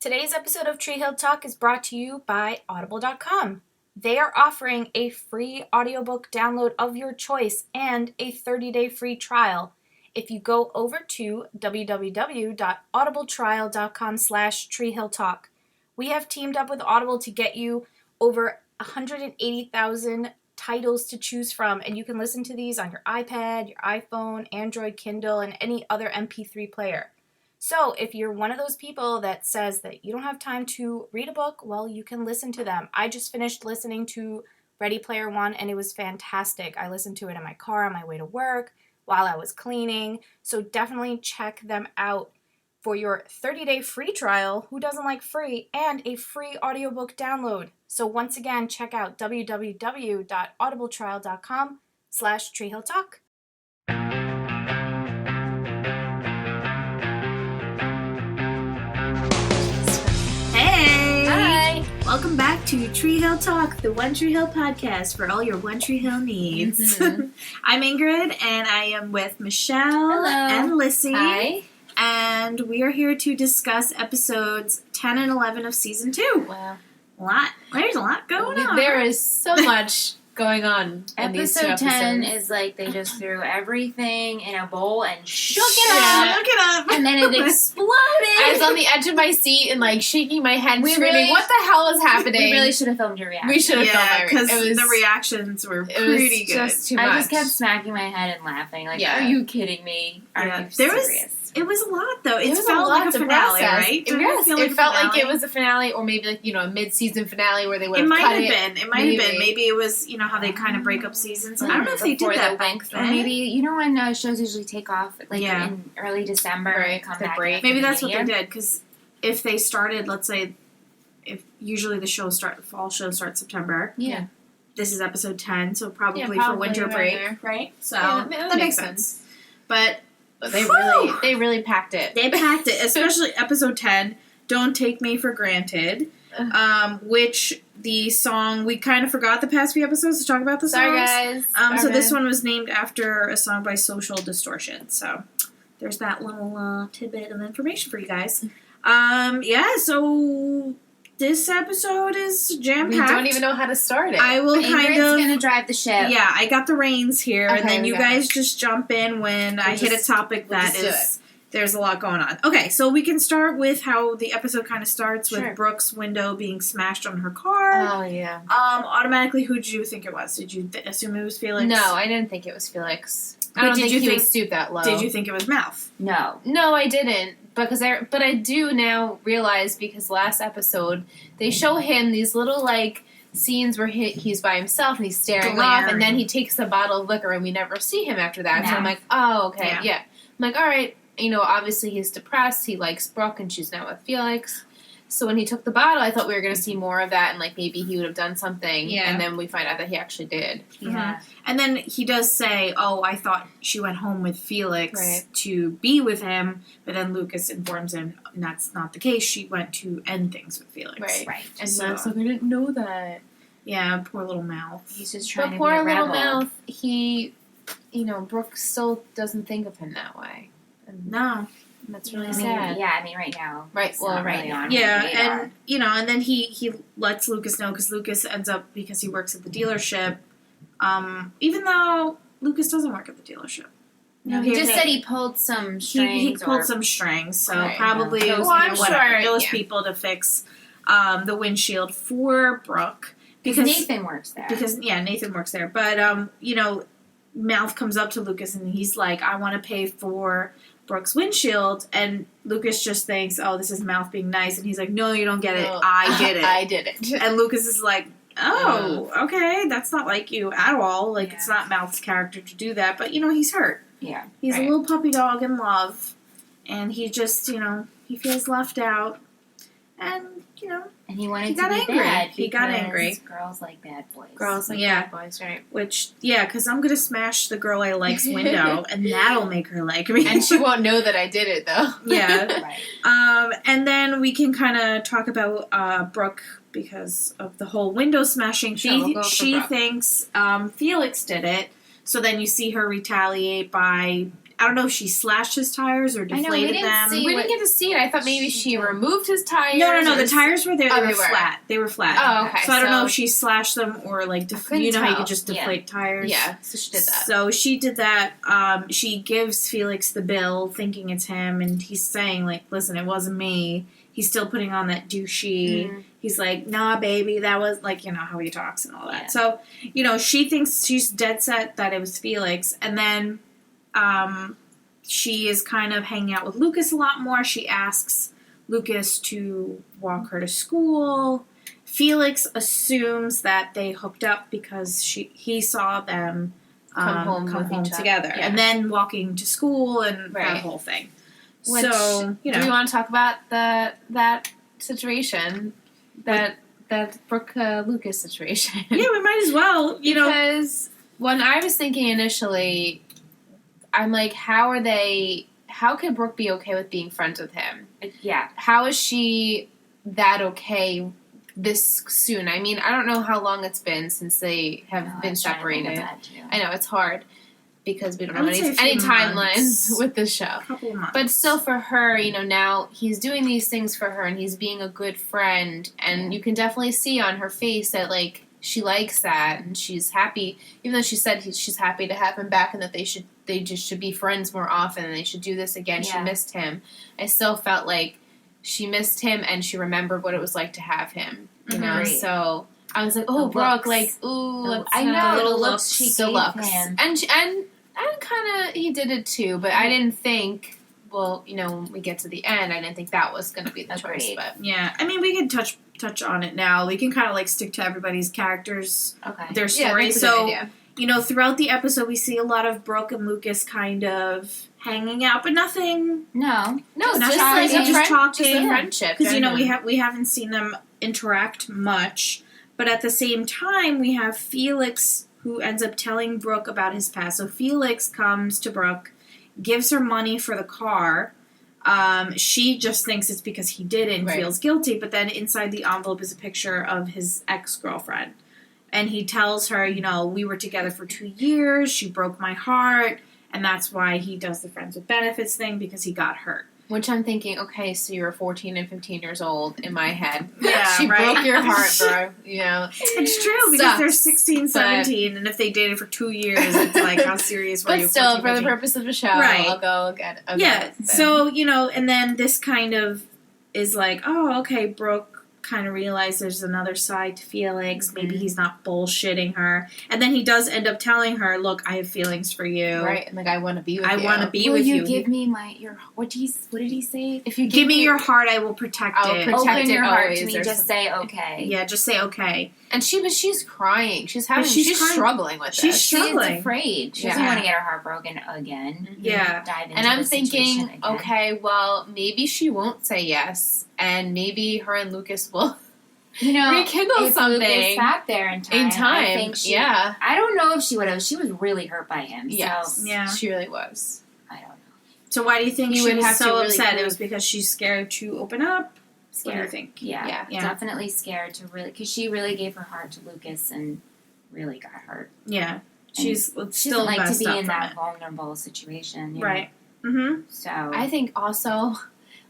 Today's episode of Tree Hill Talk is brought to you by Audible.com. They are offering a free audiobook download of your choice and a 30-day free trial. If you go over to www.audibletrial.com/treehilltalk, we have teamed up with Audible to get you over 180,000 titles to choose from, and you can listen to these on your iPad, your iPhone, Android, Kindle, and any other MP3 player. So if you're one of those people that says that you don't have time to read a book, well, you can listen to them. I just finished listening to Ready Player One, and it was fantastic. I listened to it in my car on my way to work, while I was cleaning. So definitely check them out for your 30-day free trial. Who doesn't like free? And a free audiobook download. So once again, check out www.audibletrial.com/treehilltalk. Hey! Hi! Welcome back to Tree Hill Talk, the One Tree Hill podcast for all your One Tree Hill needs. Mm-hmm. I'm Ingrid, and I am with Michelle Hello. and Lissy. Hi. And we are here to discuss episodes 10 and 11 of Season 2. Wow. There's a lot going on. There is so much going on in these two Episode episodes. 10 is like they just threw everything in a bowl and shook Look it up. and then it exploded. I was on the edge of my seat and like shaking my head, We screaming, really- "What the hell is happening?" We really should have filmed your reaction. We should have filmed my because It was the reactions were It was pretty good. just too much. I just kept smacking my head and laughing. Like, Yeah. are you kidding me? Are Yeah. you There was- serious? It was a lot, though. It was felt like a to finale, process. right? Yes, it felt like it was a finale, or maybe like a mid-season finale where they would It have might cut have it. been. It might have been. Maybe it was, how they kind of break up seasons. I don't know if they Before did that the back length, then. or maybe when shows usually take off like Yeah. in early December Right, and come the back. break. in Maybe the that's what year. they did, because if they started, let's say, if usually the fall show starts September. Yeah. This is episode 10, so probably, for probably winter around break, there. right? So Yeah, that makes sense. But They really packed it. they packed it, especially episode 10, Don't Take Me for Granted, which the song, we kind of forgot the past few episodes to talk about the songs. Sorry, guys. So this one was named after a song by Social Distortion. So there's that little tidbit of information for you guys. So this episode is jam-packed. We don't even know how to start it. I will Ingrid's gonna drive the ship. Yeah, I got the reins here, and Okay, then we you got guys just jump in when I hit a topic we'll that just do is... There's a lot going on. Okay, so we can start with how the episode kind of starts with Sure. Brooke's window being smashed on her car. Oh, yeah. Automatically, who did you think it was? Did you assume it was Felix? No, I didn't think it was Felix. But I don't did think you he think- would stoop that low. Did you think it was Mouth? No. No, I didn't. But I do now realize, because last episode they show him these little scenes where he's by himself and he's staring off, and then he takes a bottle of liquor and we never see him after that. So I'm like, oh, okay, yeah. I'm like, all right. Obviously he's depressed. He likes Brooke, and she's now with Felix. So when he took the bottle, I thought we were going to see more of that, and maybe he would have done something. Yeah. And then we find out that he actually did. Yeah. And then he does say, "Oh, I thought she went home with Felix Right. to be with him," but then Lucas informs him that's not the case. She went to end things with Felix. Right. And So- so I didn't know that. Yeah, poor little Mouth. He's just trying But to poor be a little rebel. Mouth, he, Brooke still doesn't think of him that way. And No. that's really I mean, sad. right now. Right, it's well, not right really now. on his Yeah, radar. and and then he lets Lucas know, because Lucas ends up, because he works at the dealership, even though Lucas doesn't work at the dealership. No, he just said he pulled some strings. He pulled or- some strings, so Right, probably yeah. it was Well, I'm whatever, sure, those yeah. people to fix the windshield for Brooke, because Nathan works there. Nathan works there, but Mouth comes up to Lucas and he's like, "I want to pay for Brooke's windshield," and Lucas just thinks, "Oh, this is Mouth being nice," and he's like, "No, you don't get it. No. I did it." I did it. And Lucas is like, "Oh, okay, that's not like you at all. Like, it's not Mouth's character to do that." But he's hurt. Yeah. He's a Right. little puppy dog in love, and he just, he feels left out, and And he wanted He to got be angry. bad. He got because angry. Girls like bad boys. Girls like Yeah. bad boys, right? which, because I'm gonna smash the girl I like's window, and that'll make her like me. And she won't know that I did it, though. Yeah. Right. And then we can kind of talk about Brooke because of the whole window smashing. Sure, we'll go for She Brooke. thinks Felix did it. So then you see her retaliate by I don't know if she slashed his tires or I know, we deflated didn't them. see We didn't get to see it. I thought maybe she removed his tires. No. or The tires were there. Oh, They they were were. flat. They were flat. Oh, okay. So I don't know if she slashed them or like couldn't you know how you tell. could just deflate tires. Yeah, so she did that. So she did that. She gives Felix the bill, thinking it's him, and he's saying like, "Listen, it wasn't me." He's still putting on that douchey. Mhm. He's like, "Nah, baby, that was like you know how he talks and all that." Yeah. So you know she thinks she's dead set that it was Felix, and then she is kind of hanging out with Lucas a lot more. She asks Lucas to walk her to school. Felix assumes that they hooked up because he saw them Come home with each other. together, Yeah. and then walking to school and Right. that whole thing. Which, so you know, do we want to talk about that situation, that Brooke Lucas situation? yeah, we might as well. You know, Because when I was thinking initially, I'm like, how could Brooke be okay with being friends with him? Yeah. How is she that okay this soon? I mean, I don't know how long it's been since they have been separated. I know it's hard because we don't I know would say a any few timelines months. with this show. a couple of months, But still, for her, you know, now he's doing these things for her, and he's being a good friend, and you can definitely see on her face that like she likes that, and she's happy. Even though she said she's happy to have him back, and that they just should be friends more often, and they should do this again. Yeah. She missed him. I still felt like she missed him, and she remembered what it was like to have him. You know, Agreed. so I was like, oh, The Brooke, looks. like, ooh, let's I know, have the little looks she the gave looks. him. And kind of, he did it too, but I didn't think, well, you know, when we get to the end, I didn't think that was going to be the choice, Agreed. but yeah, I mean, we can touch on it now. We can kind of like stick to everybody's characters, Okay. their yeah, story. that's a So good idea. you know, throughout the episode, we see a lot of Brooke and Lucas kind of hanging out, but nothing. No. No, Just just talking. like a Just just a talking. friendship. Because you know genuine. we haven't seen them interact much, but at the same time we have Felix who ends up telling Brooke about his past. So Felix comes to Brooke, gives her money for the car. She just thinks it's because he did it and Right. feels guilty, but then inside the envelope is a picture of his ex-girlfriend. And he tells her, you know, we were together for 2 years, she broke my heart, and that's why he does the friends with benefits thing, because he got hurt. Which I'm thinking, okay, so you were 14 and 15 years old in my head. Yeah, she right? broke your heart, bro. You know, It's true, because Sucks, they're 16, 17, and if they dated for 2 years, it's like, how serious were but you? still, 14, for the 15? purpose of the show, Right. I'll go get it. Yeah, so, you know, and then this kind of is like, oh, okay, Brooke kind of realized there's another side to Felix. Maybe he's not bullshitting her. And then he does end up telling her, look, I have feelings for you. Right, and like, I want to be with you. I want to be Will with you you. give me what did he say? If you Give me your heart, I will protect I'll it. protect Open it your heart always, to me. or Just say okay. Yeah, just say okay. And she's crying. She's she's crying. struggling with She's this. struggling. She's afraid. She Yeah. doesn't want to get her heart broken again. Yeah. Dive into And I'm the situation thinking, again. okay, well, maybe she won't say yes, and maybe her and Lucas will You know, rekindle if something Lucas sat there in time, I think she, yeah. I don't know if she would have. She was really hurt by him. Yes, So Yeah. she really was. I don't know. So why do you think You she would was have to so really upset? prove- It was because she's scared to open up? What do you Scared. think? Yeah, Yeah. definitely scared to really, because she really gave her heart to Lucas and really got hurt. Yeah. She's She still doesn't like to messed be up in from that it. vulnerable situation, you Right. Mm-hmm. know? So I think also,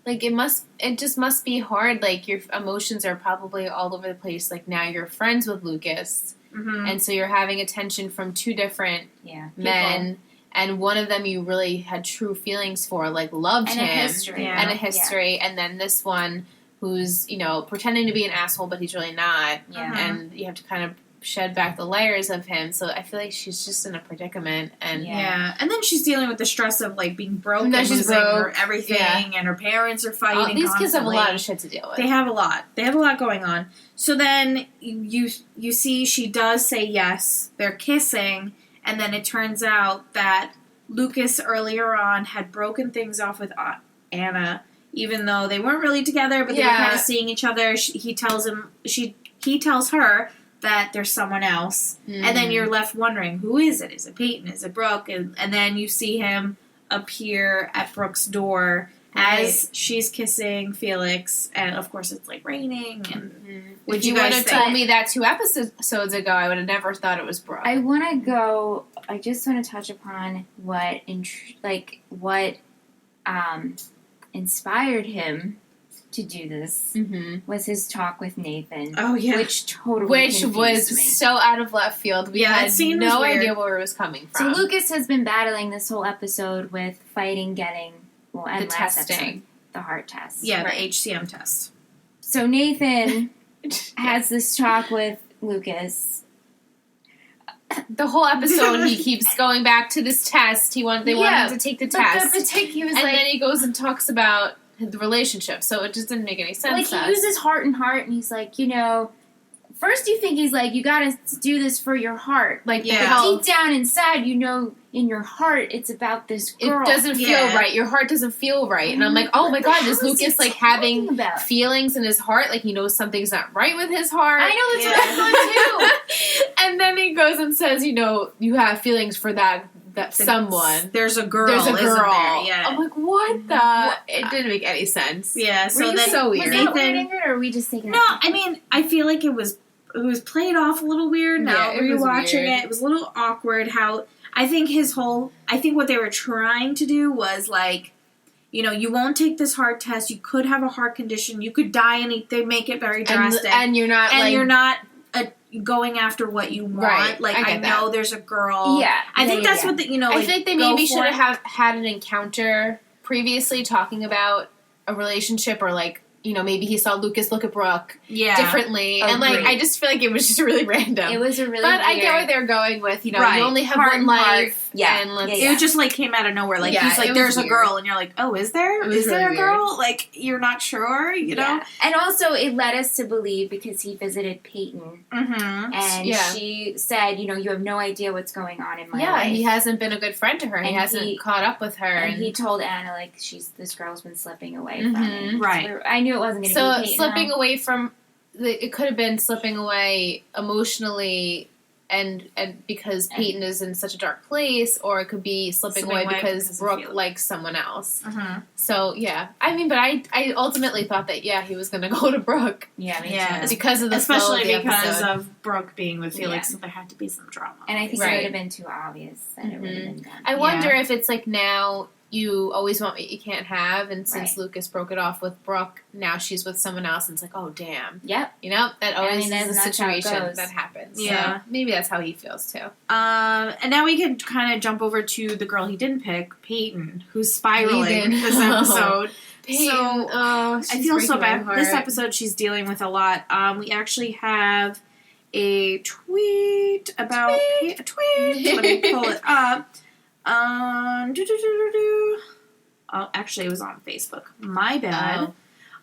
like, it just must be hard. Like, your emotions are probably all over the place. Like, now you're friends with Lucas, Mm-hmm. and so you're having attention from two different yeah, men, and one of them you really had true feelings for, like, loved and him. a history, Yeah. And a history, and then this one who's, you know, pretending to be an asshole, but he's really not. Yeah. And you have to kind of shed back the layers of him. So I feel like she's just in a predicament. And Yeah. And then she's dealing with the stress of like being broke No, and she's losing broke. her everything, Yeah. and her parents are all, fighting. these kids have a lot of constantly. shit to deal with. They have a lot. They have a lot going on. So then you see she does say yes. They're kissing, and then it turns out that Lucas earlier on had broken things off with Anna, even though they weren't really together, but they were Yeah. kind of seeing each other. He tells her that there's someone else, and then you're left wondering, who is it? Is it Peyton? Is it Brooke? And then you see him appear at Brooke's door, as she's kissing Felix, and of course it's like raining. And if you would have told me that 2 episodes ago, I would have never thought it was Brooke. I just want to touch upon what inspired him to do this was his talk with Nathan. Oh yeah, which was me. So out of left field. We had no idea where it was coming from. So Lucas has been battling this whole episode with fighting getting the testing, the heart test. Yeah, right. The HCM test. So Nathan has this talk with Lucas. The whole episode, he keeps going back to this test. They want him to take the test. Then he goes and talks about the relationship. So it just didn't make any sense. Like, he uses heart and heart, and he's like, first you think he's like, you gotta do this for your heart. Like, deep down inside, in your heart, it's about this girl. It doesn't feel right. Your heart doesn't feel right. And I'm like, oh my God, is Lucas, like, having feelings in his heart? Like, he knows something's not right with his heart? I know, that's what I thought, too. And then he goes and says, you have feelings for that someone. There's a girl. Isn't there? Yeah. I'm like, what the? It didn't make any sense. Yeah, so that's so weird. Was that weird, or are we just thinking? No, I mean, I feel like it was played off a little weird. Now rewatching it was a little awkward. How I think what they were trying to do was like, you won't take this heart test. You could have a heart condition. You could die, and they make it very drastic. And you're not going after what you want. Right. Like, I know there's a girl. Yeah. I think that's what I think they maybe should have had an encounter previously talking about a relationship, or like, maybe he saw Lucas look at Brooke differently. And like, I just feel like it was just really random. It was a really But weird. I get where they're going with, you only have one life. And it just like came out of nowhere. Like, he's like, there's a girl, and you're like, oh, is there? Is there a girl? Like, you're not sure, you know? And also, it led us to believe, because he visited Peyton, and she said, you have no idea what's going on in my life. Yeah, he hasn't been a good friend to her. He hasn't caught up with her. And he told Anna, like, this girl's been slipping away from me. Right. So I knew it wasn't going to be Peyton. So slipping away from, it could have been slipping away emotionally, and because Peyton is in such a dark place, or it could be slipping away because Brooke likes someone else. So, yeah. I mean, but I ultimately thought that, he was going to go to Brooke. Yeah, me too. Because of the Especially flow of the because episode. of Brooke being with Felix, so there had to be some drama. And I think it would have been too obvious that it would have been done. I wonder if it's like, now you always want what you can't have, and since Lucas broke it off with Brooke, now she's with someone else, and it's like, oh, damn. Yep. That always is a situation that happens. Yeah. So maybe that's how he feels, too. And now we can kind of jump over to the girl he didn't pick, Peyton, who's spiraling this episode. Peyton. So, I feel so bad. This episode, she's dealing with a lot. We actually have a tweet about... Tweet! Let me pull it up. Oh, actually, it was on Facebook. My bad.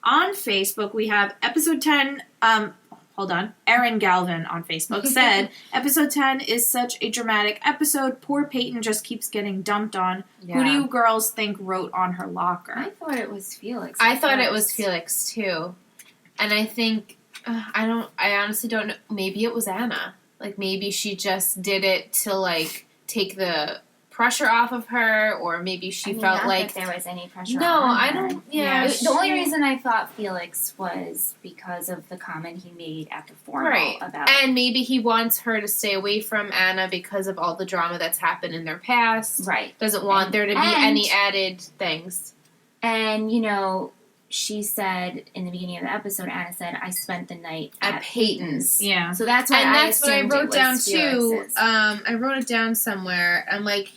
On Facebook, we have episode 10. Hold on. Erin Galvin on Facebook said, episode 10 is such a dramatic episode. Poor Peyton just keeps getting dumped on. Who do you girls think wrote on her locker? I thought it was Felix. I thought it was Felix, too. And I think, I honestly don't know. Maybe it was Anna. Like, maybe she just did it to, like, take the pressure off of her, or maybe she felt not like that there was any pressure. No, on I her. don't. Yeah, the only reason I thought Felix was because of the comment he made at the formal about, and maybe he wants her to stay away from Anna because of all the drama that's happened in their past. Right, doesn't want there to be any added things. And she said in the beginning of the episode, Anna said, "I spent the night at Peyton's." Yeah, so that's why that's what I wrote down too. I wrote it down somewhere. I'm like,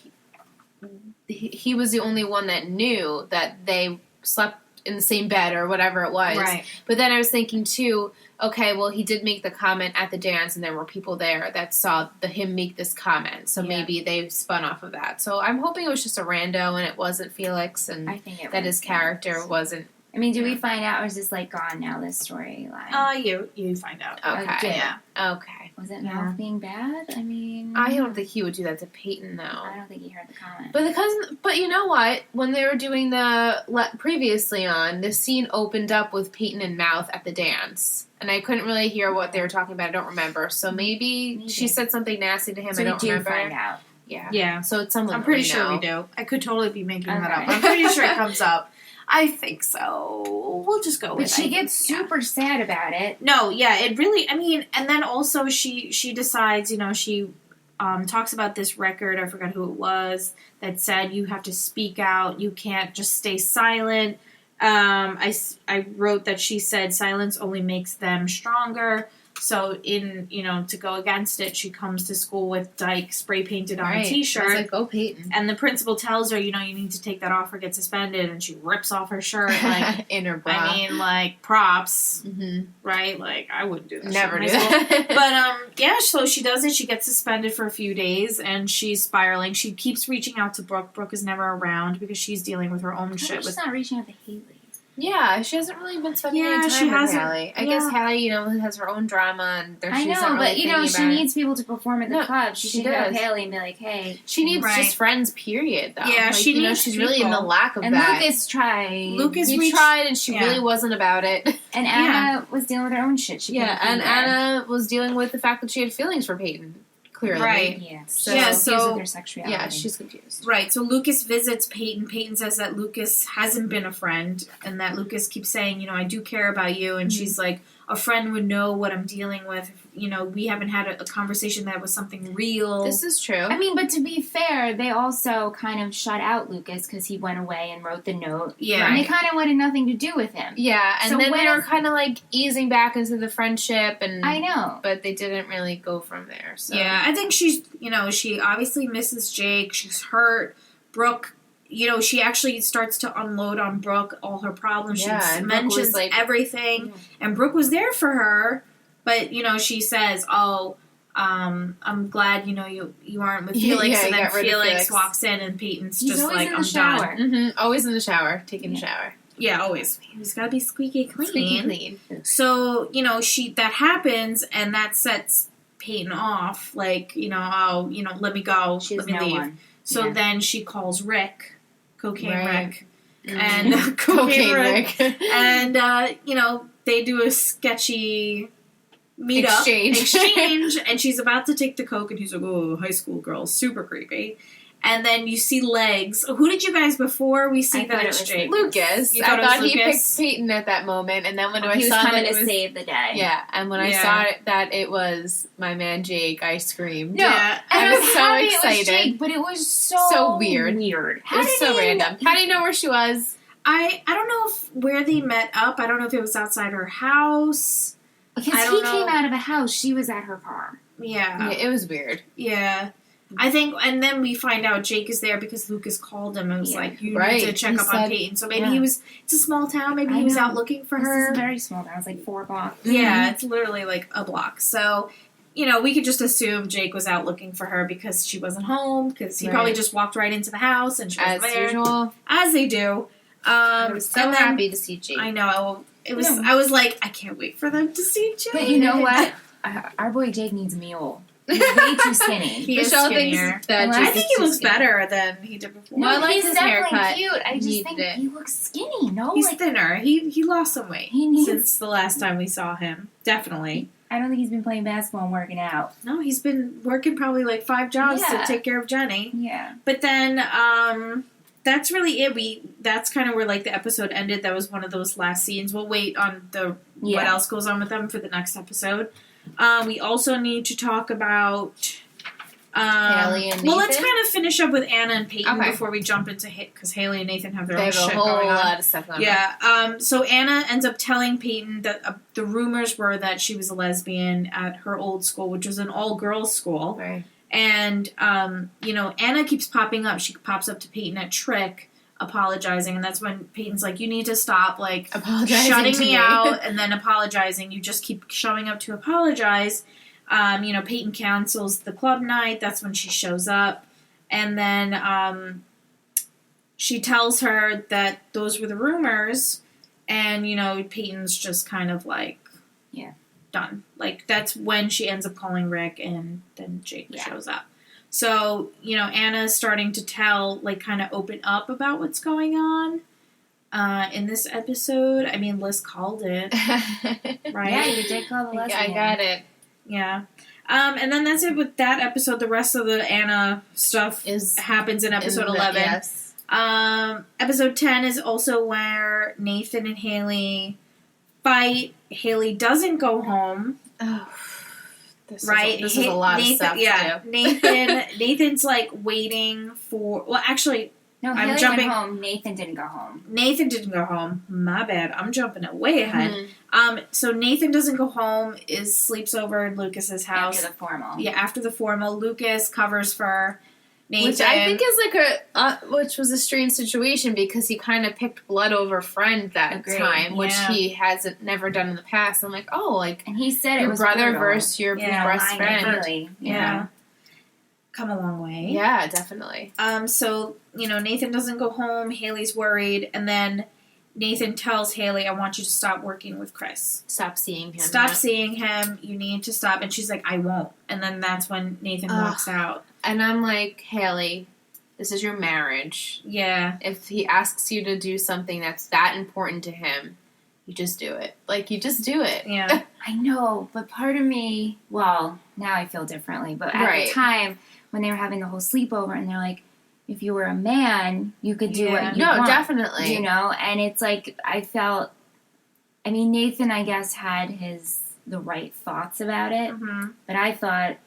he was the only one that knew that they slept in the same bed or whatever it was. Right. But then I was thinking too, okay, well, he did make the comment at the dance, and there were people there that saw him make this comment. So maybe they spun off of that. So I'm hoping it was just a rando and it wasn't Felix, and I think that his character wasn't. I mean, do we find out, or is this like gone now, this storyline? You find out. Okay. Yeah. Okay. Was it Mouth being bad? I mean, I don't think he would do that to Peyton, though. I don't think he heard the comment. But you know what? When they were doing previously on, the scene opened up with Peyton and Mouth at the dance. And I couldn't really hear what they were talking about. I don't remember. So maybe she said something nasty to him. So I don't remember. find out. Yeah. Yeah. So it's someone I'm pretty that sure know. we do. I could totally be making that up. I'm pretty sure it comes up. I think so. We'll just go with But she gets super sad about it. No, yeah, it really, I mean, and then also she decides, she talks about this record, I forgot who it was, that said you have to speak out, you can't just stay silent. I wrote that she said silence only makes them stronger. So to go against it, she comes to school with Dyke spray painted on a t-shirt. I was like, go Peyton. And the principal tells her, you need to take that off or get suspended. And she rips off her shirt. Like, in her bra. I mean, like, props. Mm-hmm. Right? Like, I wouldn't do that. Never do that. But, yeah, so she does it. She gets suspended for a few days. And she's spiraling. She keeps reaching out to Brooke. Brooke is never around because she's dealing with her own shit. She's not reaching out to Haley. Yeah, she hasn't really been spending any time with Hallie. I guess Hallie, has her own drama, and she's not really but she needs people to perform at the club. She should hit up Haley and be like, "Hey." She needs just friends, period. Though. Yeah, she needs. She's people. really in the lack of and that. And Lucas tried. He tried, and she really wasn't about it. And Anna was dealing with her own shit. And Anna was dealing with the fact that she had feelings for Peyton. Clearly. Right. Yeah. So with her sexuality. Yeah, she's confused. Right. So Lucas visits Peyton. Peyton says that Lucas hasn't been a friend and that Lucas keeps saying, I do care about you. And she's like, a friend would know what I'm dealing with. We haven't had a conversation that was something real. This is true. I mean, but to be fair, they also kind of shut out Lucas because he went away and wrote the note. Yeah. And they kind of wanted nothing to do with him. Yeah, and then they were kind of like easing back into the friendship. And I know. But they didn't really go from there. So. Yeah, I think she's, she obviously misses Jake. She's hurt. Brooke, she actually starts to unload on Brooke all her problems. She mentions everything. And Brooke was there for her. But, she says, I'm glad, you aren't with Felix. And then Felix walks in and Peyton's just like, I'm done. Mm-hmm. Always in the shower. Taking a shower. Yeah, always. He's got to be squeaky clean. Squeaky clean. So, that happens and that sets Peyton off. Like, let me go. Let me leave. So then she calls Rick, Cocaine Rick. And Cocaine Rick. And, they do a sketchy exchange, and she's about to take the coke, and he's like, "Oh, high school girl, super creepy." And then you see legs. Who did you guys before we see that exchange? Lucas. I thought he picked Peyton at that moment, and then when I saw that it was save the day. Yeah, and when I saw that it was my man Jake, I screamed. No, I was so excited, Jake, but it was so weird. It was so random. How do you know where she was? I don't know where they met up. I don't know if it was outside her house. Because he came out of a house, she was at her car. Yeah. It was weird. Yeah. I think, and then we find out Jake is there because Lucas called him and was like, you need to check up on Peyton. So maybe it's a small town, maybe he was out looking for her. This is a very small town, it's like 4 blocks. Yeah, it's literally like a block. So, we could just assume Jake was out looking for her because she wasn't home, because he probably just walked right into the house and she was there. As usual. As they do. I was so happy to see Jake. I know. It was. I was like, I can't wait for them to see Jake. But you know what? Our boy Jake needs a mule. He's way too skinny. He is skinnier. I think he looks better than he did before. No, I like his haircut. Cute. I just think he looks skinny. No, he's thinner. He lost some weight since the last time we saw him. Definitely. I don't think he's been playing basketball and working out. No, he's been working probably like 5 jobs to take care of Jenny. Yeah. But then, that's really it. That's kind of where like the episode ended. That was one of those last scenes. We'll wait on what else goes on with them for the next episode. We also need to talk about Haley and Nathan. Well, let's kind of finish up with Anna and Peyton before we jump into Hit, because Haley and Nathan have their own shit going on. They have a whole lot of stuff going on. Yeah. So Anna ends up telling Peyton that the rumors were that she was a lesbian at her old school, which was an all-girls school. Right. And, Anna keeps popping up. She pops up to Peyton at Trick, apologizing. And that's when Peyton's like, you need to stop, like, shutting me out and then apologizing. You just keep showing up to apologize. Peyton cancels the club night. That's when she shows up. And then she tells her that those were the rumors. And, Peyton's just kind of like, done. Like, that's when she ends up calling Rick, and then Jake shows up. So, Anna's starting to kind of open up about what's going on in this episode. I mean, Liz called it, right? Yeah, you did call the lesbian. I got it. Yeah. And then that's it with that episode. The rest of the Anna stuff happens in episode 11. Yes. Episode 10 is also where Nathan and Haley fight. Haley doesn't go home. Oh, this is a lot of stuff to do. Nathan's like waiting for. Well, actually, No, I'm Haley jumping. went home. Nathan didn't go home. Nathan didn't go home. My bad. I'm jumping it way ahead. So Nathan doesn't go home. Sleeps over in Lucas's house After the formal. Yeah, after the formal. Lucas covers for Nathan, which I think is like which was a strange situation because he kind of picked blood over friend that time, which he hasn't never done in the past. I'm like, oh, like, and he said your it was brother brutal. versus your best friend. Really. Yeah. Come a long way. Yeah, definitely. So, Nathan doesn't go home. Haley's worried. And then Nathan tells Haley, I want you to stop working with Chris. Stop seeing him. Stop seeing him. You need to stop. And she's like, I won't. And then that's when Nathan walks out. And I'm like, Haley, this is your marriage. Yeah. If he asks you to do something that's that important to him, you just do it. Like, you just do it. Yeah. I know, but part of me, well, now I feel differently. But at the time, when they were having the whole sleepover, and they're like, if you were a man, you could do what you want. No, definitely. And it's like, I felt, Nathan, I guess, had the right thoughts about it. Mm-hmm. But I thought,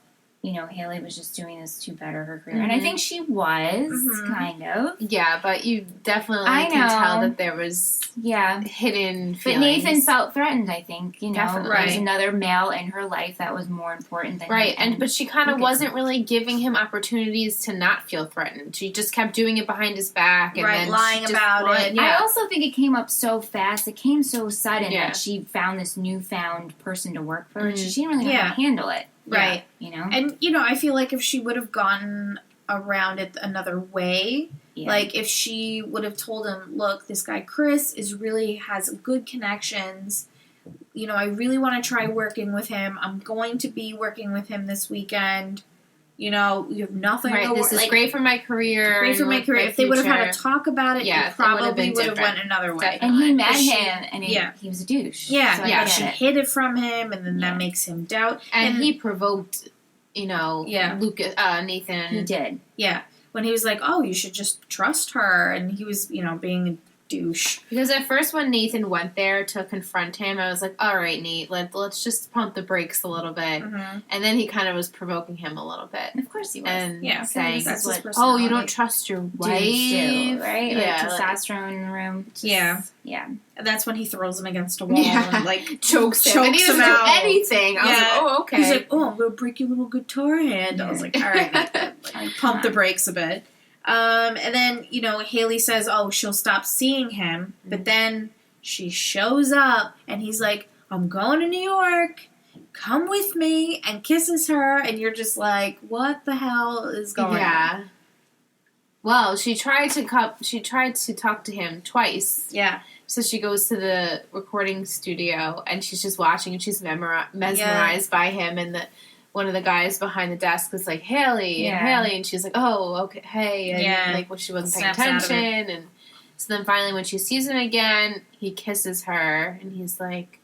Haley was just doing this to better her career. And I think she was, kind of. Yeah, but you definitely can tell that there was hidden feelings. But Nathan felt threatened, I think. Definitely. There was another male in her life that was more important than him. But she kind of wasn't really giving him opportunities to not feel threatened. She just kept doing it behind his back. And then lying about it. Yeah. I also think it came up so fast. It came so sudden that she found this newfound person to work for her. She didn't really know how to handle it. Right. And, I feel like if she would have gotten around it another way, like if she would have told him, look, this guy Chris has good connections. I really want to try working with him. I'm going to be working with him this weekend. You have nothing to This is great for my career. Great for my career. If they would have had a talk about it, it probably would have went another way. And he met him, and he was a douche. Yeah, so she hid it from him, and then that makes him doubt. And he provoked, Lucas, Nathan. He did. Yeah. When he was like, oh, you should just trust her, and he was, being a douche. Because at first when Nathan went there to confront him, I was like, all right, Nate, let's just pump the brakes a little bit. Mm-hmm. And then he kind of was provoking him a little bit. Of course he was. And saying, that's you don't trust your wife, right? Yeah, testosterone in the room. Yeah. And that's when he throws him against a wall and chokes him. And he doesn't do anything. I was like, oh, okay. He's like, oh, I'm going to break your little guitar hand. I was like, all right, pump the brakes a bit. And then, Haley says, oh, she'll stop seeing him. But then she shows up and he's like, I'm going to New York. Come with me, and kisses her. And you're just like, what the hell is going on? Well, she tried to talk to him twice. Yeah. So she goes to the recording studio and she's just watching and she's mesmerized by him, and one of the guys behind the desk was like, Haley, and she's like, oh, okay, hey, and she wasn't paying attention, and so then finally when she sees him again, he kisses her, and he's like,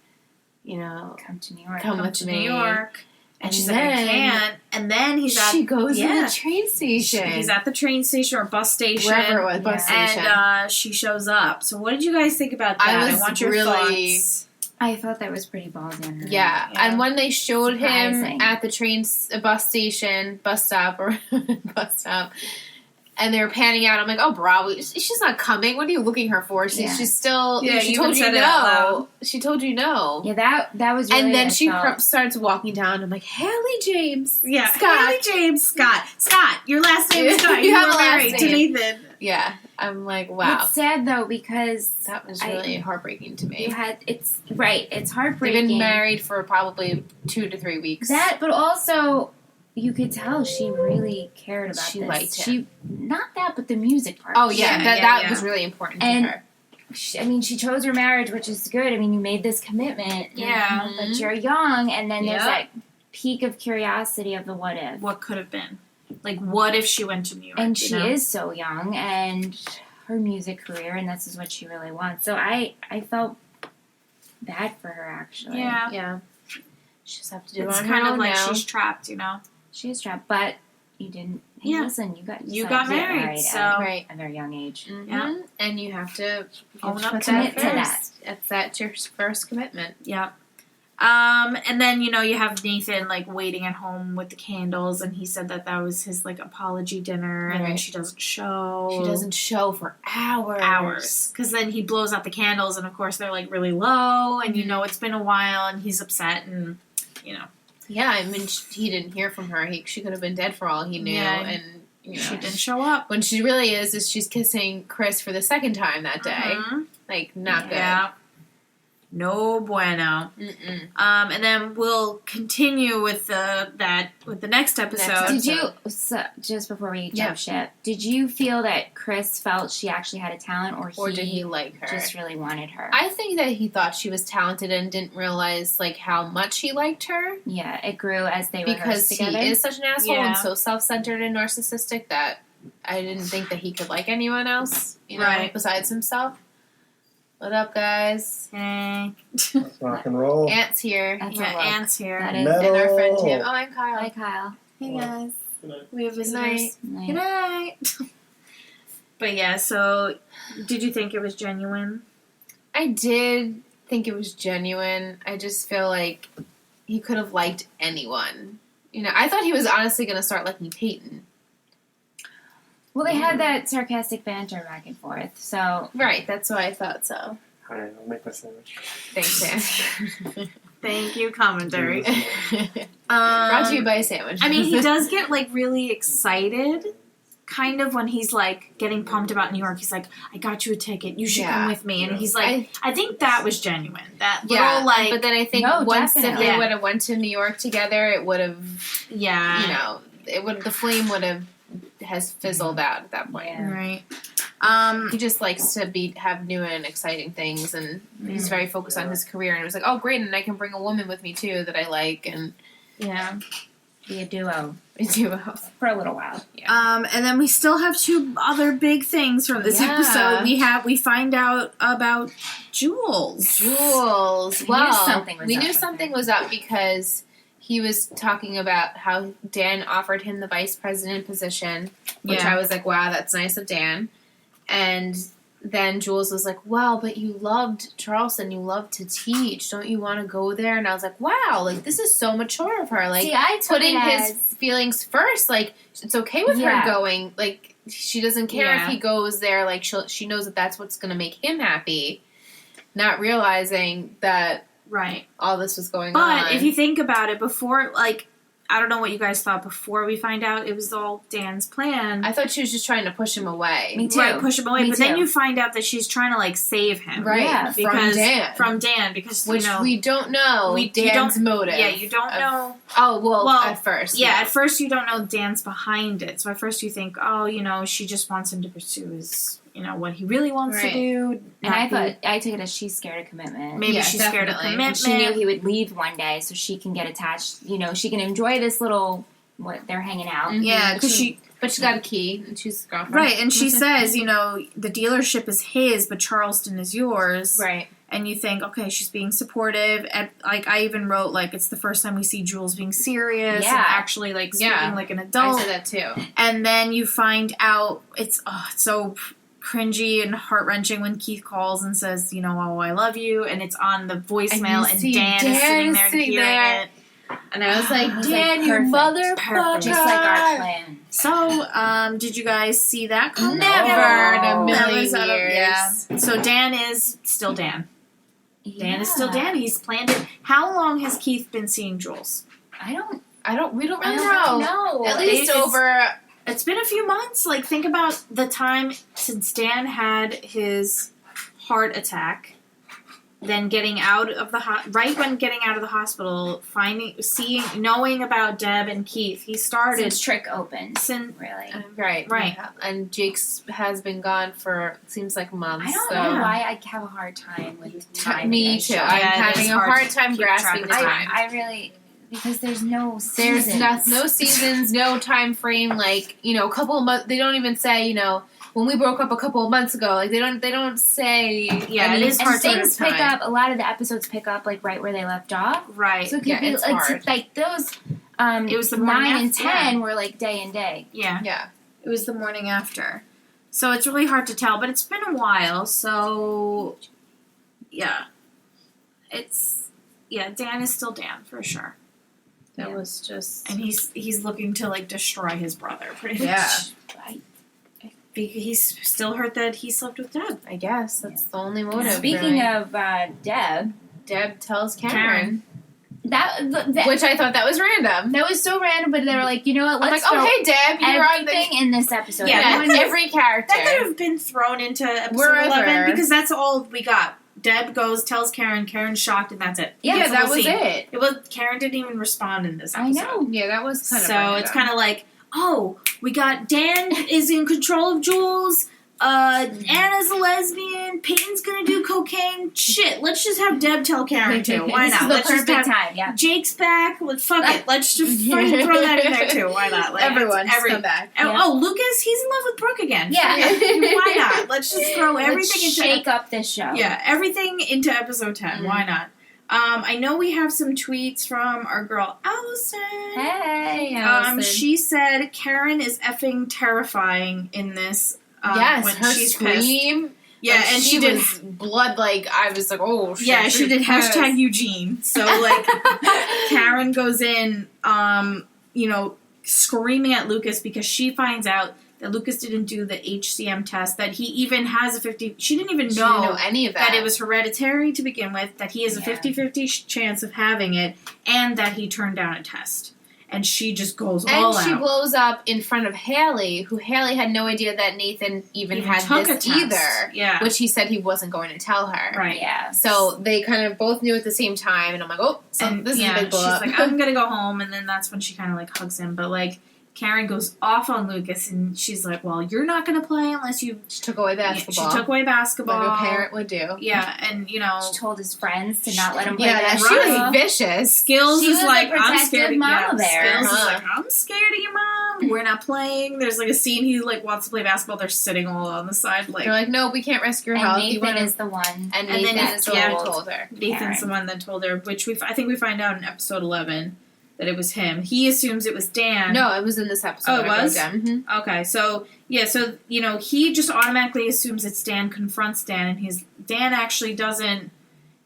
come to New York, come with me. New York. And she's like, I can't. And then she goes to the train station. He's at the train station or bus station. Wherever it was, bus station. And she shows up. So what did you guys think about that? I want your thoughts. I thought that was pretty ballsy on her. Yeah, and when they showed him at the bus stop, and they were panning out, I'm like, oh, bravo, she's not coming. What are you looking her for? She's still. Yeah, she told you no. She told you no. Yeah, that was. Really, and then she starts walking down. I'm like, Haley James. Yeah, Scott. Haley James Scott. Scott, your last name is Scott. You were married to Nathan. Yeah, I'm like, wow. It's sad though because that was really heartbreaking to me. It's heartbreaking. They've been married for probably 2 to 3 weeks. But also. You could tell she really cared about this. She liked him. Not that, but the music part. Oh, yeah. That was really important to her. She chose her marriage, which is good. You made this commitment. Yeah. But you're young, and then there's that peak of curiosity of the what if. What could have been. Like, what if she went to New York? And she is so young, and her music career, and this is what she really wants. So I felt bad for her, actually. Yeah. She just have to do it it's on kind her of own like now. She's trapped, She's trapped, but you didn't. Hey, Yeah. listen, you got married, so Right. at a very young age. Mm-hmm. Yeah. And you have to Own up put to that it. Commit to first. That's your first commitment. Yep. And then, you have Nathan, like, waiting at home with the candles, and he said that was his, like, apology dinner, and then Right. she doesn't show. She doesn't show for hours. Because then he blows out the candles, and, of course, they're, like, really low, and, it's been a while, and he's upset, and, Yeah, I mean, he didn't hear from her. She could have been dead for all he knew, Yeah. and, she didn't show up. When she really is she's kissing Chris for the second time that day. Mhm. Like, not Yeah. No bueno. good. And then we'll continue with the next episode. Did you, just before we jump ship, did you feel that Chris felt she actually had a talent, or did he like her? Just really wanted her? I think that he thought she was talented and didn't realize, like, how much he liked her. Yeah, it grew as they rehearsed Because together. he is such an asshole Yeah. and so self-centered and narcissistic that I didn't think that he could like anyone else, Right. besides himself. What up, guys? Hey. Let's rock and roll. Ant's here. That's Yeah, a look. Ant's here. That is. Metal. And our friend Tim. Oh, I'm Kyle. Hi, Kyle. Hey guys. Good night. We have Good visitors. night. Good night. But yeah, so did you think it was genuine? I did think it was genuine. I just feel like he could have liked anyone. I thought he was honestly going to start liking Peyton. Well, they had that sarcastic banter back and forth, so... Right, that's why I thought so. Alright, I'll make my sandwich. Thanks, Dan. Thank you, commentary. Brought to you by a sandwich. I mean, he does get, like, really excited, kind of, when he's, like, getting pumped about New York. He's like, I got you a ticket. You should come with me. And he's like, I think that was genuine. That little, like... But then I think No, once if definitely. they would have went to New York together, it would have, yeah. the flame would have has fizzled out at that point. Yeah. Right. He just likes to have new and exciting things, and he's very focused on his career. And it was like, oh, great, and I can bring a woman with me too that I like, and Yeah. Be a duo we do. for a little while. And then we still have two other big things from this episode. We find out about Jules. Jules. We Well, knew something was we up knew with something her. was up because he was talking about how Dan offered him the vice president position, which Yeah. I was like, wow, that's nice of Dan. And then Jules was like, well, but you loved Charleston, you loved to teach. Don't you want to go there? And I was like, wow, like, this is so mature of her. Like, See, I took putting it his as... feelings first. Like, it's okay with Yeah. her going. Like, she doesn't care Yeah. if he goes there. Like, she knows that that's what's going to make him happy. Not realizing that Right. all this was going on. But if you think about it, before, like, I don't know what you guys thought before we find out it was all Dan's plan. I thought she was just trying to push him away. Me too. Right, push him away. Me But then too. you find out that she's trying to, like, save him. Right, Yeah, from Dan. Because, Which we don't know you Dan's don't- motive. Yeah, you don't know. Oh, well, Well, at first. Yeah, at first you don't know Dan's behind it. So at first you think, oh, she just wants him to pursue his, what he really wants to Right. do. And I took it as she's scared of commitment. Maybe Yeah, she's scared of definitely. commitment. She knew he would leave one day, so she can get attached. She can enjoy this little, they're hanging out. Mhm. Yeah, because she... But she got a key, and she's a girlfriend. Right, and she says, the dealership is his, but Charleston is yours. Right. And you think, okay, she's being supportive. And, like, I even wrote, like, it's the first time we see Jules being serious Yeah. and actually, like, speaking Yeah. like an adult. I said that too. And then you find out it's so cringy and heart-wrenching when Keith calls and says, oh, I love you. And it's on the voicemail, you and see Dan is sitting there sitting hearing there. it. And I was like, I was Dan, like, you perfect. motherfucker. Just like our plan. So, did you guys see that coming? Never in a No. million That was out of- years. yeah. So Dan is still Dan. Dan is still Dan. He's planned it. How long has Keith been seeing Jules? I don't We don't I really don't know. know. At least over... It's been a few months. Like, think about the time since Dan had his heart attack, then getting out of the right when getting out of the hospital, knowing about Deb and Keith. He started since Trick opened. Right. Right. Right. Yeah. And Jake's has been gone for, seems like months. I don't so. know why I have a hard time with time. Me in this too. show. I'm Yeah, it having is a hard hard to time keep track grasping of the time. time. I really, because there's no There's seasons. no seasons, no time frame. Like, a couple of months. They don't even say, when we broke up a couple of months ago. Like, they don't say. Yeah, it is And hard to things pick up. A lot of the episodes pick up like right where they left off. Right. So it could be it's like hard. like those. It was the morning 9 and after, 10 were like day and day. Yeah. Yeah. It was the morning after. So it's really hard to tell, but it's been a while, so yeah. Dan is still Dan for sure. That was just... And he's looking to like destroy his brother pretty much. Yeah. He's still hurt that he slept with Deb. I guess that's the only motive. Speaking really. of Deb tells Karen. that Which I thought that was random. that was so random, but they were like, you know what? I'm Let's like, throw oh hey Deb, you're on the everything in this episode. Yeah, every character. That could have been thrown into episode Wherever. 11 because that's all we got. Deb goes, tells Karen, Karen's shocked, and that's it. Yeah, That's the that whole was scene. it. It was Karen didn't even respond in this I episode. know. Yeah, that was kind of So random. it's kind of like, oh, we got Dan is in control of Jules. Anna's a lesbian. Peyton's gonna do cocaine. Shit, let's just have Deb tell Karen too. Why This not? is the Let's just perfect have time. Yeah. Jake's back. Fuck it. Let's just fucking throw that in there too. Why not? Like, Everyone, come back. Oh, Lucas, he's in love with Brooke again. Yeah. Why not? Let's just throw everything Let's into shake up this show. Yeah, everything into episode 10. Why not? I know we have some tweets from our girl Allison. Hey. Allison. She said Karen is effing terrifying in this. Yes, when her she's pissed. scream. Yeah, and she did. was blood. Like I was like, oh shit. Yeah, she did pissed. hashtag Eugene. So like, Karen goes in, screaming at Lucas because she finds out that Lucas didn't do the HCM test, that he even has a 50... She didn't even She didn't know know any of that. that it was hereditary to begin with, that he has a 50-50 chance of having it, and that he turned down a test. And she just goes all out. And she blows up in front of Haley, who Haley had no idea that Nathan even had took this a test. either. Yeah. Which he said he wasn't going to tell her. Right. Yeah. So they kind of both knew at the same time, and I'm like, oh, so this is a big blow she's up. like, I'm gonna go home, and then that's when she kind of like hugs him. But like, Karen goes off on Lucas, and she's like, well, you're not gonna play unless you... She took away basketball. She took away basketball. Like a parent would do. Yeah, and She told his friends to not let him play Yeah, basketball. she was vicious. Skills She is was a like, I'm protective scared of mama bear. Skills is like, I'm scared of your mom. We're not playing. There's like a scene he like wants to play basketball. They're sitting all on the side. Like They're like, no, we can't risk your And health. Nathan is the one. And then Nathan it's- is the one who told her. Nathan's Karen. the one that told her, which I think we find out in episode 11 that it was him. He assumes it was Dan. No, it was in this episode. Oh, it I wrote was? down. Mhm. Okay, so he just automatically assumes it's Dan, confronts Dan, and Dan actually doesn't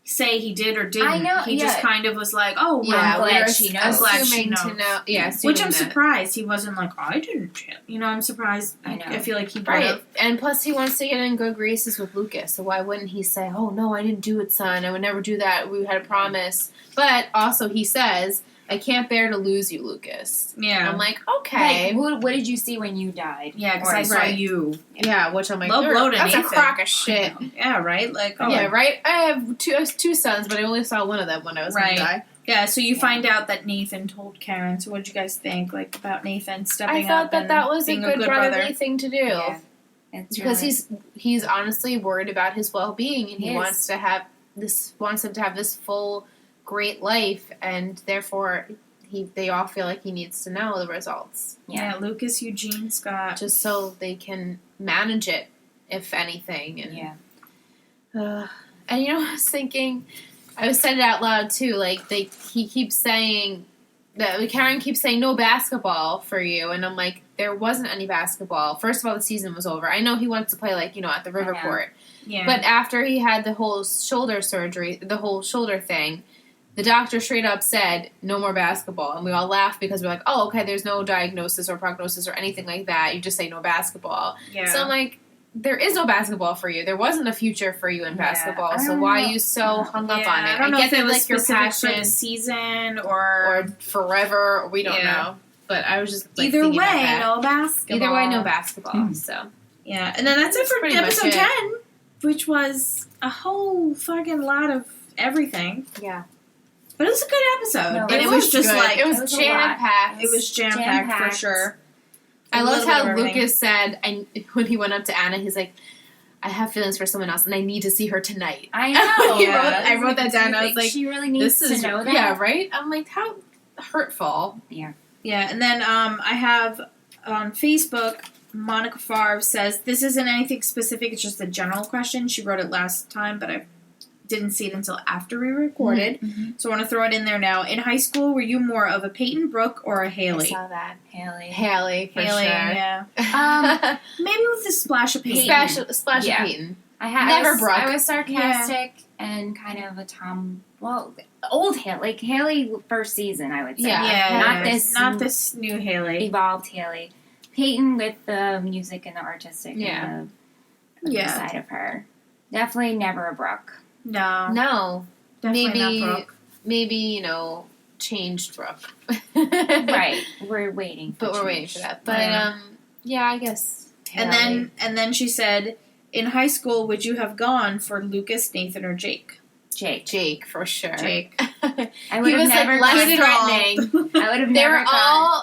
say he did or didn't. I know, He just yeah. kind of was like, oh, well, I'm glad we're she knows. I'm glad she assuming to knows. know. Yeah, assuming Which I'm that. surprised he wasn't like, I didn't. I'm surprised. I know. I feel like he would Right, have. and plus he wants to get in good graces with Lucas, so why wouldn't he say, oh no, I didn't do it, son, I would never do that, we had a promise. But also he says, I can't bear to lose you, Lucas. Yeah. I'm like, okay. Like, what did you see when you died? Yeah, because I saw Right. you. Yeah, which I'm like, Low blow to that's a Nathan. crock of shit. Yeah, right? Like, oh. Yeah, right? I have two sons, but I only saw one of them when I was Right. going to die. Yeah, so you find out that Nathan told Karen. So what did you guys think, like, about Nathan stepping I up thought that and that was a being good brotherly brother? thing to do. Yeah. It's Because really- he's honestly worried about his well-being, and he He wants him to have this full, great life, and therefore they all feel like he needs to know the results, Yeah, Lucas, Eugene, Scott. just so they can manage it, if anything. And Yeah. and I was thinking, I said it out loud too. Like he keeps saying that Karen keeps saying no basketball for you, and I'm like, there wasn't any basketball. First of all, the season was over. I know he wants to play at the river know. court. Yeah. But after he had the whole shoulder surgery, the whole shoulder thing, the doctor straight up said, no more basketball. And we all laughed because we're like, oh, okay, there's no diagnosis or prognosis or anything like that. You just say no basketball. yeah. So I'm like, there is no basketball for you. There wasn't a future for you in Yeah, basketball. I So don't why know. are you so hung up Yeah, on it? I don't know get if it that, was like, your specific for passion the season or forever, or we don't Yeah. know. But I was just like, either thinking about way, that. no basketball. Either way, no basketball. So Yeah, and then that's it That's for pretty much episode it. 10, which was a whole fucking lot of everything. yeah, But it was a good episode. No, but it was just good. like, it was was a jam packed. it was jam-packed for Jam-packed. sure. I A loved little bit how of everything. Lucas said, when he went up to Anna, he's like, I have feelings for someone else, and I need to see her tonight. I know. Yeah. I wrote that down. I was like, she really needs this is to know that. yeah, right. I'm like, how hurtful. Yeah, and then I have on Facebook, Monica Favre says, this isn't anything specific, it's just a general question. She wrote it last time, but I didn't see it until after we recorded, so I want to throw it in there now. In high school, were you more of a Peyton, Brooke, or a Haley? I saw that. Haley. Haley, for sure. Yeah. Maybe with a splash of Peyton. Splash of Peyton. Never Brooke. I was sarcastic and kind of a old Haley. Like Haley first season, I would say. Yeah. Not this new Haley. Evolved Haley. Peyton with the music and the artistic and the side of her. Definitely never a Brooke. No. Definitely not Brooke. Maybe, changed Brooke. Right. We're waiting for we're waiting for that. But, I guess Haley. And then she said, in high school, would you have gone for Lucas, Nathan, or Jake? Jake, for sure. Jake. I would have never less threatening. I would have never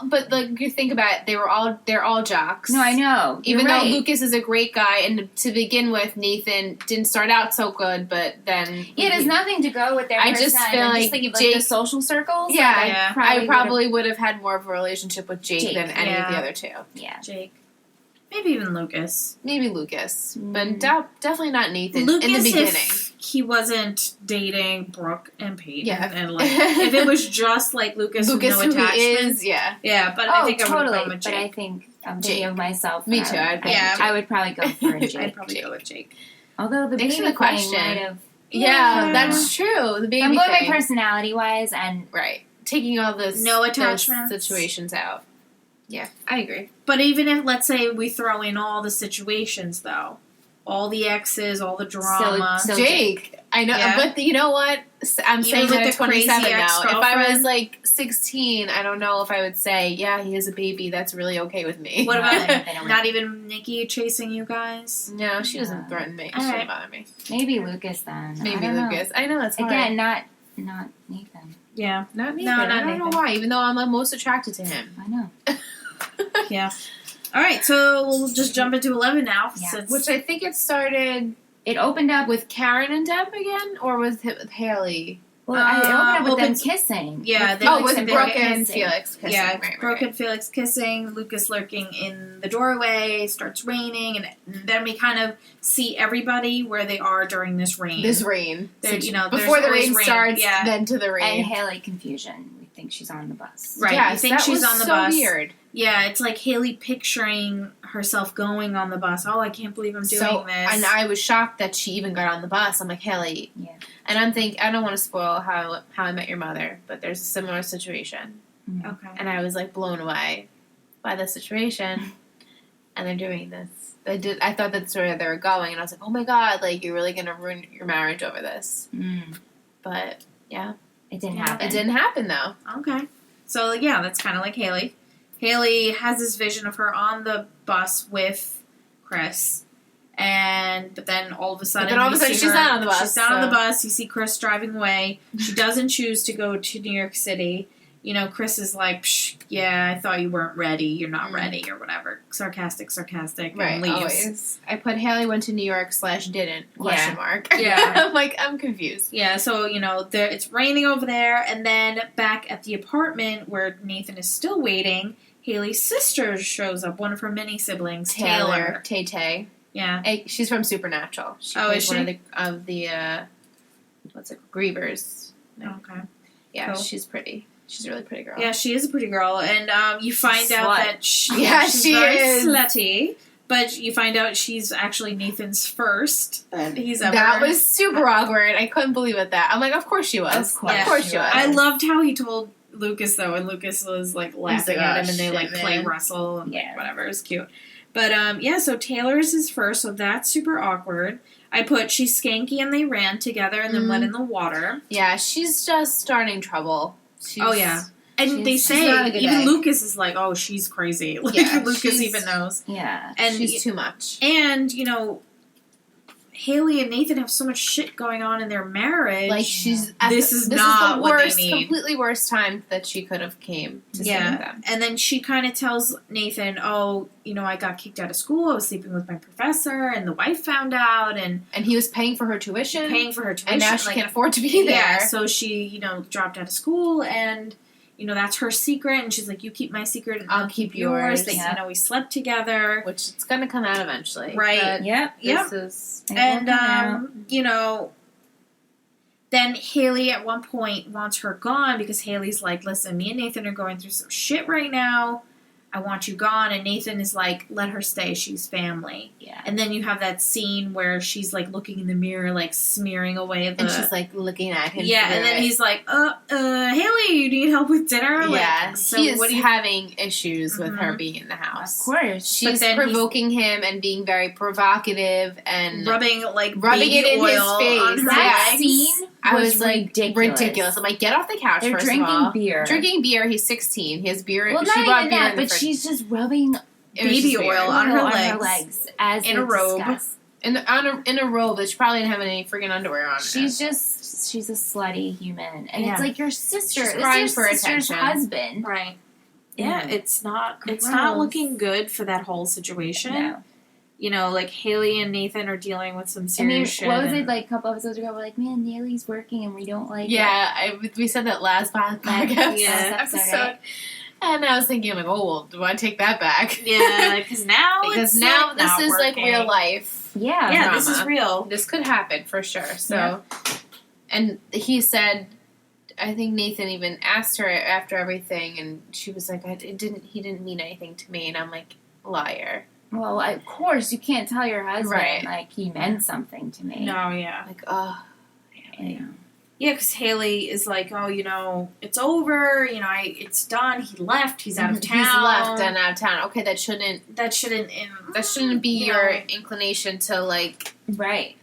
but you think about it, they're all jocks. No, I know. Even though Lucas is a great guy, and to begin with, Nathan didn't start out so good, but then it has nothing to go with their I just feel like thinking Jake, the social circles. Yeah, I probably would have had more of a relationship with Jake than any of the other two. Yeah, Jake. Maybe even Lucas. But definitely not Nathan Lucas, in the beginning. If he wasn't dating Brooke and Peyton, and if it was just like Lucas with no attachments, but I think I would have gone with Jake. But I think I'm thinking of myself. Me too. I would probably go for Jake. I'd probably go with Jake. Although the baby thing might have. Yeah, that's true. The baby I'm going thing. by personality wise and taking all those no attachments situations out. Yeah, I agree. But even if, let's say, we throw in all the situations, though, all the exes, all the drama. So Jake, I know, but you know what? I'm saying that at 27 now. If I was like 16, I don't know if I would say, yeah, he has a baby. That's really okay with me. What about not even Nikki chasing you guys? No, she doesn't threaten me. She doesn't bother me. Maybe Lucas then. Maybe Lucas. I know that's hard. Again, not Nathan. Yeah, not Nathan. No, not I don't know why. Even though I'm most attracted to him. I know. Yeah. All right, so we'll just jump into 11 now. Yeah. Which I think it started. It opened up with Karen and Deb again, or with Haley? Well, it opened up with them kissing. Yeah. With Brooke and Felix kissing. Yeah, Brooke and Felix kissing, Lucas lurking in the doorway, starts raining, and then we kind of see everybody where they are during this rain. Before the rain starts, then to the rain. And Haley confusion. We think she's on the bus. Right, yes, you think she's on the bus. Weird. Yeah, it's like Haley picturing herself going on the bus. Oh, I can't believe I'm doing this. And I was shocked that she even got on the bus. I'm like, Haley. Yeah. And I'm thinking, I don't want to spoil how I Met Your Mother, but there's a similar situation. Okay. And I was like blown away by the situation. And they're doing this. I thought that's where they were going, and I was like, oh my god, like you're really gonna ruin your marriage over this. But yeah, it didn't happen. It didn't happen though. Okay. So yeah, that's kind of like Haley. Haley has this vision of her on the bus with Chris, but then all of a sudden, she's not on the bus. She's not on the bus. You see Chris driving away. She doesn't choose to go to New York City. Chris is like, yeah, I thought you weren't ready. You're not ready, or whatever. Sarcastic, right, and leaves. Always. I put Haley went to New York /didn't ? Yeah. I'm like, I'm confused. Yeah, so, it's raining over there, and then back at the apartment where Nathan is still waiting, Haley's sister shows up, one of her mini siblings, Taylor. Tay. Yeah. She's from Supernatural. Is she? One of the what's it, Grievers. Okay. Yeah, cool. She's pretty. She's a really pretty girl. Yeah, she is a pretty girl, and you find out that she's she very is slutty, but you find out she's actually Nathan's first that he's ever. That was super awkward. I couldn't believe it. I'm like, of course she was. Of course she was. I loved how he told Lucas though, and Lucas was like laughing at him, and they play wrestle and whatever. It was cute. But so Taylor's his first, so that's super awkward. I put she's skanky and they ran together and then went in the water. Yeah, she's just starting trouble. And they say, even Lucas is like, oh, she's crazy. Like, Lucas even knows. Yeah. And she's too much. And, Haley and Nathan have so much shit going on in their marriage. Like, this is not what they need. Completely worst time that she could have came to stay with them. And then she kind of tells Nathan, oh, I got kicked out of school. I was sleeping with my professor, and the wife found out. And he was paying for her tuition. And now she can't afford to be there. Yeah, so she, dropped out of school, and... that's her secret, and she's like, you keep my secret, and I'll keep yours. They, we slept together. Which it's going to come out eventually. Right. But yep. This is... And, then Haley at one point wants her gone because Haley's like, listen, me and Nathan are going through some shit right now. I want you gone. And Nathan is like, let her stay. She's family. Yeah. And then you have that scene where she's like looking in the mirror, like smearing away the... And she's like looking at him. Yeah, and then he's like, Haley, you need help with dinner? Yeah, like, so he's what do you... having issues with her being in the house. Of course. She's provoking him and being very provocative and rubbing it baby in his oil face. on her That legs. scene I was was like, ridiculous. I'm like, get off the couch, They're first drinking of all. beer. Drinking beer. He's 16. He has beer. Well, she not brought even beer that, in the but fridge. she's just rubbing Baby oil on her legs. as in a robe. In a robe that she probably didn't have any freaking underwear on. She's a slutty human, and Yeah. it's like your sister. She's This crying is for your sister's attention. husband. Right. Yeah, Yeah. it's not Gross. looking good for that whole situation. No. You know, like Haley and Nathan are dealing with some I mean, serious shit. what was and- it like a couple episodes ago? We're like, man, Haley's working, and we don't like it. Yeah, we said that last podcast. Yeah. episode. And I was thinking, like, oh, well, do I take that back? Yeah, because now because it's now like this not is like working. real life. Yeah. Yeah, drama. this is real. This could happen for sure. So, Yeah. and he said, I think Nathan even asked her after everything, and she was like, he didn't mean anything to me, and I'm like, liar. Well, of course, you can't tell your husband, Right. like, he meant something to me. No, yeah. Like, oh, You know. Yeah, because Haley is like, oh, you know, it's over. You know, it's done. He left. He's out of town. He's left and out of town. Okay, that shouldn't be you your know. inclination to like. Right.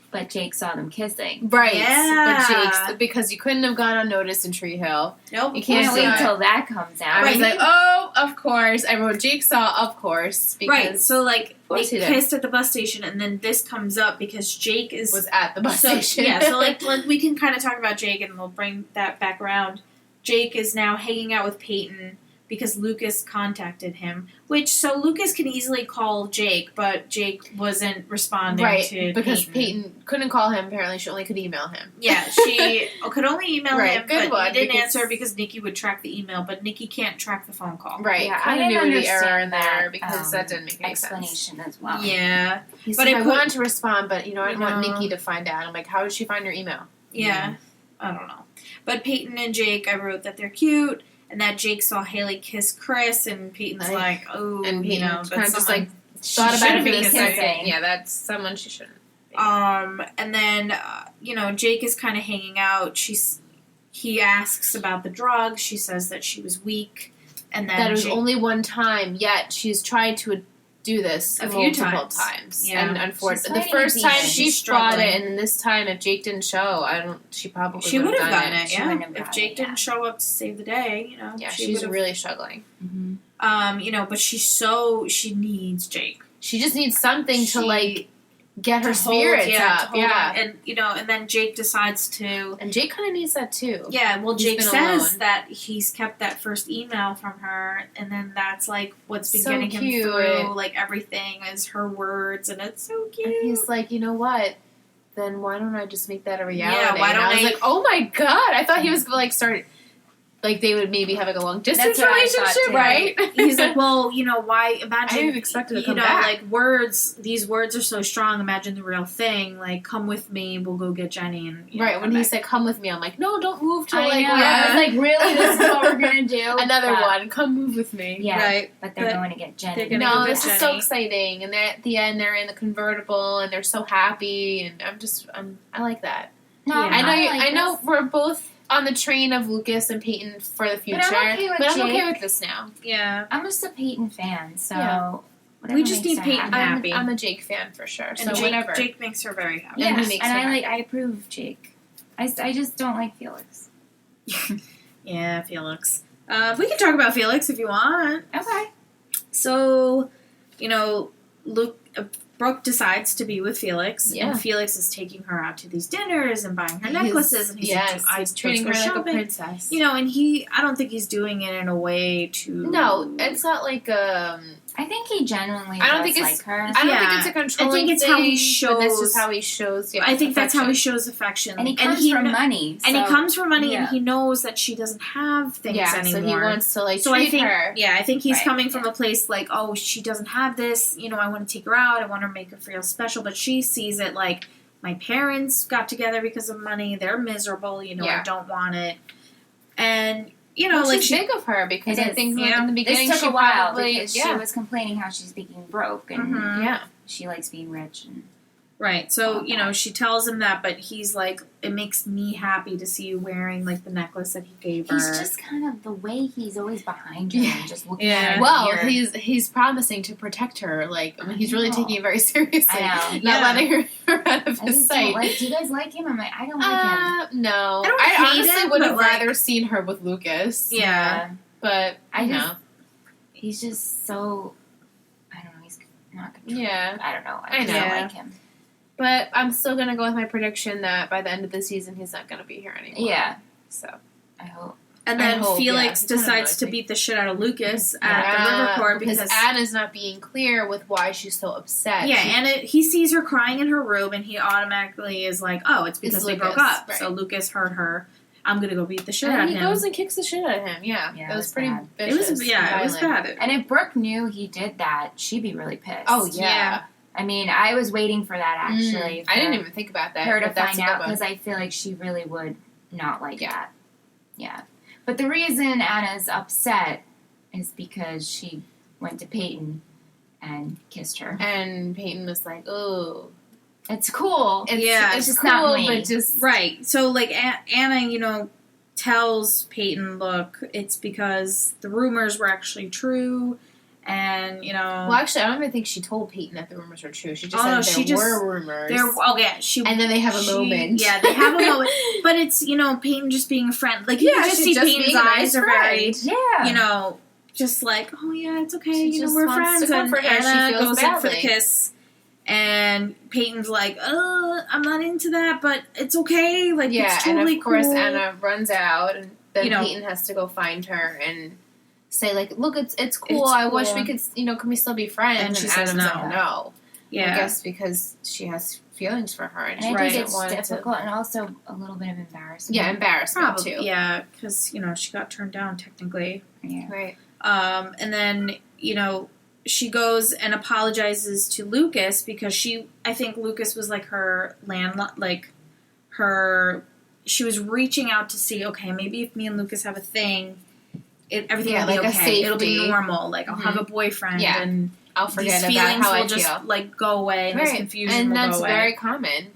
But Jake saw them kissing. Right. Yeah. But Jake's because you couldn't have gone unnoticed in Tree Hill. Nope. You Can't can't wait say till that comes out. I was Right. like, oh, of course. I wrote Jake saw, of course, because Right. So like they course he did. kissed at the bus station, and then this comes up because Jake is was at the bus so, station. Yeah. So like we can kind of talk about Jake, and we'll bring that back around. Jake is now hanging out with Peyton because Lucas contacted him. So Lucas can easily call Jake, but Jake wasn't responding right, to because Peyton. Peyton couldn't call him. Apparently, she only could email him. Yeah, she could only email Right, him, good but one, he didn't because- answer because Nikki would track the email, but Nikki can't track the phone call. Right, Yeah, kind I of knew didn't the error in understand there that, because that didn't make any sense. explanation as well. Yeah, He But said, I I put- wanted to respond, but I didn't want No. Nikki to find out. I'm like, how did she find your email? yeah, I don't know. But Peyton and Jake, I wrote that they're cute, and that Jake saw Haley kiss Chris, and Peyton's Like- like, oh, And you Peyton know, kind that's of just someone- like thought she about it shouldn't for be the kissing. second. Yeah, that's someone she shouldn't. And then Jake is kind of hanging out. He asks about the drug. She says that she was weak, and then That it was Jake, only one time, yet she's tried to do this A few multiple times. times. Yeah. And unfortunately, the She's first fighting time demons. she She's brought struggling. it, and this time, if Jake didn't show, she probably she would have gotten done it. She Yeah, wouldn't have if gotten Jake it, yeah. didn't show up to save the day, Yeah, she she's would've- really struggling. Mm-hmm. but she needs Jake. She just needs something She- to like get her to hold- spirits to up. hold Yeah, on. And then Jake decides to. and Jake kind of needs that too. Yeah, well, He's Jake been says alone. that he's kept that first email from her, and then that's like what's been So getting him cute. through. Like everything is her words, and it's so cute. And he's like, you know what? Then why don't I just make that a reality? Yeah, why And don't I was I- like, oh my god! I thought he was gonna like start. Like they would maybe have like a long distance That's what I thought, relationship, too. right? He's like, well, why? I Imagine. didn't expect it to you come know, back. like words. These words are so strong. Imagine the real thing. Like, come with me. We'll go get Jenny. And Right, come when he back. said, come with me, I'm like, no, don't move till I like, know. I was like, really? This is what we're gonna do? another But- one, come move with me. Yeah, Right. but they're But going to get Jenny. they're gonna No, go this get is so Jenny. exciting, and at the end they're in the convertible, and they're so happy, and I like that. No, Yeah. I know we're both on the train of Lucas and Peyton for the future, okay with but I'm okay Jake. with this now. Yeah. I'm just a Peyton fan, so Yeah. whatever We just makes need her Peyton happy. happy. I'm a Jake fan for sure, And so Jake, whatever. Jake makes her very happy. Yeah, Yes, he makes and her I approve of Jake. I just don't like Felix. Yeah, Felix. We can talk about Felix if you want. Okay. So, Brooke decides to be with Felix, Yeah. and Felix is taking her out to these dinners and buying her necklaces, and he's he's treating her like a princess. And I don't think he's doing it in a way to. No, it's not like I think he genuinely I don't does think it's- like her. I don't Yeah. think it's a controlling I think it's thing, how he but that's shows- just how he shows. Yeah, I think that's how he affection. shows affection, and he comes from kn- money. And he so- comes from money, yeah. and he knows that she doesn't have things Yeah, anymore. so he wants to like So I treat think, her. I think he's Right, coming from yeah. a place like, oh, she doesn't have this. I want to take her out. I want her to make her feel special. But she sees it like, my parents got together because of money. They're miserable. You know, I don't want it. And, you know, she's big of her because I think in the beginning this took she a while probably, because she was complaining how she's being broke and she likes being rich and right. So, you know, she tells him that, but he's like, it makes me happy to see you wearing, like, the necklace that he gave her. He's just kind of the way he's always behind her and just looking at her. Well, he's promising to protect her. Like, I mean, he's really taking it very seriously. I know. Not letting her out of his sight. Do you guys like him? I'm like, I don't like him. No. I honestly would have rather seen her with Lucas. Yeah. But, he's just so, I don't know, he's not controlling. Yeah. I don't know. I just don't like him. But I'm still going to go with my prediction that by the end of the season, he's not going to be here anymore. Yeah. So. I hope. And then Felix decides to beat the shit out of Lucas at the river court because Anna's not being clear with why she's so upset. Yeah, and he sees her crying in her room, and he automatically is like, oh, it's because they broke up. Right. So Lucas hurt her. I'm going to go beat the shit out of him. And he goes and kicks the shit out of him. Yeah. It was pretty vicious. It was bad. And if Brooke knew he did that, she'd be really pissed. Oh, yeah. I mean, I was waiting for that, actually. I didn't even think about that. Her to find out, because I feel like she really would not like that. Yeah. But the reason Anna's upset is because she went to Peyton and kissed her. And Peyton was like, oh. It's cool. It's just cool, not me. But just... Right. So, like, Anna, you know, tells Peyton, look, it's because the rumors were actually true. And, you know... Well, actually, I don't even think she told Peyton that the rumors were true. She just said there were rumors. And then they have a moment. Yeah, they have a moment. But it's, you know, Peyton just being a friend. Like, you can just see Peyton's eyes are very, you know, just like, oh, yeah, it's okay. She you know, we're friends. And Anna goes in for the kiss. And Peyton's like, oh, I'm not into that, but it's okay. Like, it's totally and of course cool. Anna runs out. And then Peyton has to go find her and... say, like, look, it's cool. I wish we could, you know, can we still be friends? And she says no. Yeah. I guess because she has feelings for her. And I think it's difficult and also a little bit of embarrassment. Yeah, embarrassment, too. Yeah, because, you know, she got turned down, technically. Yeah. Right. And then, you know, she goes and apologizes to Lucas because I think Lucas was, like, her she was reaching out to see, okay, maybe if me and Lucas have a thing... everything will be okay. It'll be normal. Like, I'll have a boyfriend, and I'll forget these about feelings how I will just feel. like go away, and this confusion will go away. And that's very common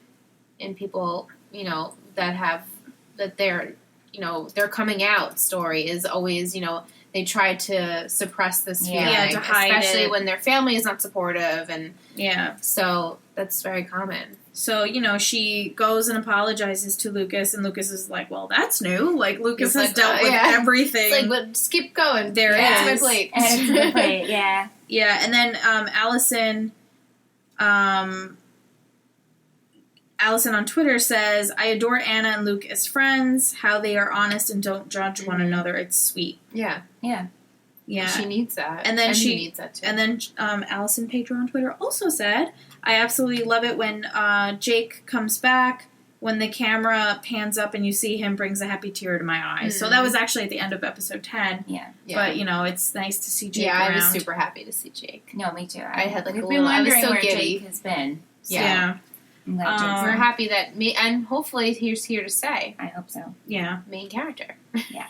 in people, you know, they're, you know, their coming out story is always, you know, they try to suppress this feeling, to hide especially it. when their family is not supportive, and so that's very common. So, you know, she goes and apologizes to Lucas, and Lucas is like, well, that's new. Like, Lucas has dealt with everything. It's like, but just keep going. There it is. My plate. It's my plate, yeah. Yeah, and then Allison on Twitter says, I adore Anna and Luke as friends, how they are honest and don't judge one another. It's sweet. Yeah. Yeah. Yeah. She needs that. And then he needs that too. And then Allison Pedro on Twitter also said, I absolutely love it when Jake comes back, when the camera pans up and you see him, brings a happy tear to my eyes. So that was actually at the end of episode 10. Yeah. But, you know, it's nice to see Jake around. I was super happy to see Jake. No, me too. I had like We've a been little, I was wondering so where giddy. Jake has been. So Yeah. We're happy that and hopefully he's here to stay. I hope so. Yeah. Main character. Yeah.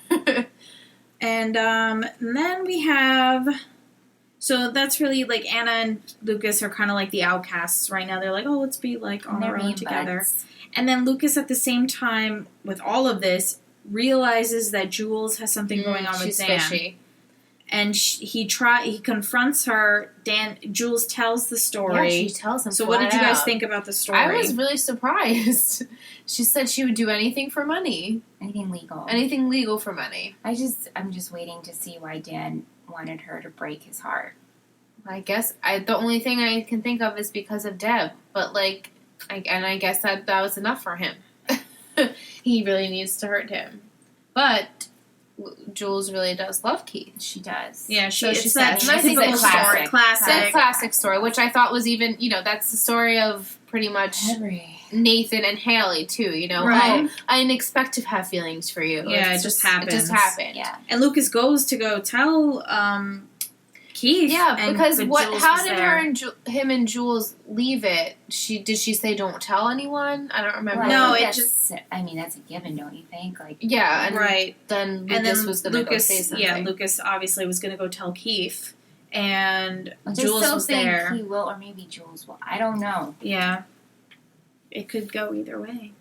And then we have... So that's really, like, Anna and Lucas are kind of like the outcasts right now. They're like, oh, let's be, like, on our own together. Buds. And then Lucas, at the same time, with all of this, realizes that Jules has something going on with Dan. Fishy. And he confronts her. Jules tells the story. Yeah, she tells him. So what did you guys think about the story? I was really surprised. She said she would do anything for money. Anything legal. Anything legal for money. I'm just waiting to see why Dan wanted her to break his heart. I guess the only thing I can think of is because of Deb. But I guess that was enough for him. He really needs to hurt him. But Jules really does love Keith. She does. Yeah, she's that typical story. That classic story, which I thought was even, you know, that's the story of pretty much Nathan and Haley too. You know, right. Oh, I didn't expect to have feelings for you. Yeah, it just happened. It just happened. Yeah. And Lucas goes to go tell Keith. Yeah, and, because but what? Jules How was did there. her and him and Jules leave it? Did she say don't tell anyone? I don't remember. Well, No, I think it that's, I mean, that's a given, don't you think? Like, Yeah, and Right. then Lucas And then was going to go say something. Yeah, Lucas obviously was going to go tell Keith, and which Jules I still was think there. he will, or maybe Jules will. I don't know. Yeah, it could go either way,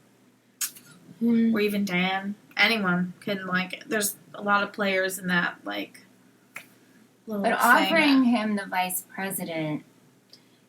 Hmm. or even Dan. Anyone can There's a lot of players in that little But thing. offering him the vice president,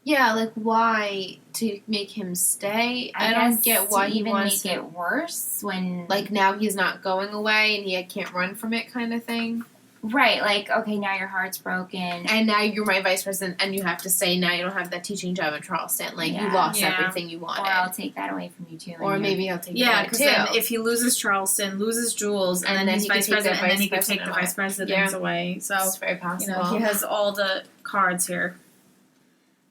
Yeah, like why to make him stay? I don't guess get why to he even wants make to. it worse when Like now he's not going away and he can't run from it, kind of thing. right, like okay, now your heart's broken. And now you're my vice president, and you have to say now you don't have that teaching job in Charleston. Like you Yeah. lost Yeah. everything you Or wanted, I'll take that away from you too. or and maybe he'll take Yeah, it because too. then if he loses Charleston, loses Jules, and then he's he could vice take the president, and then vice he could take president the away. vice presidents Yeah. away. So it's very possible. he has all the cards here.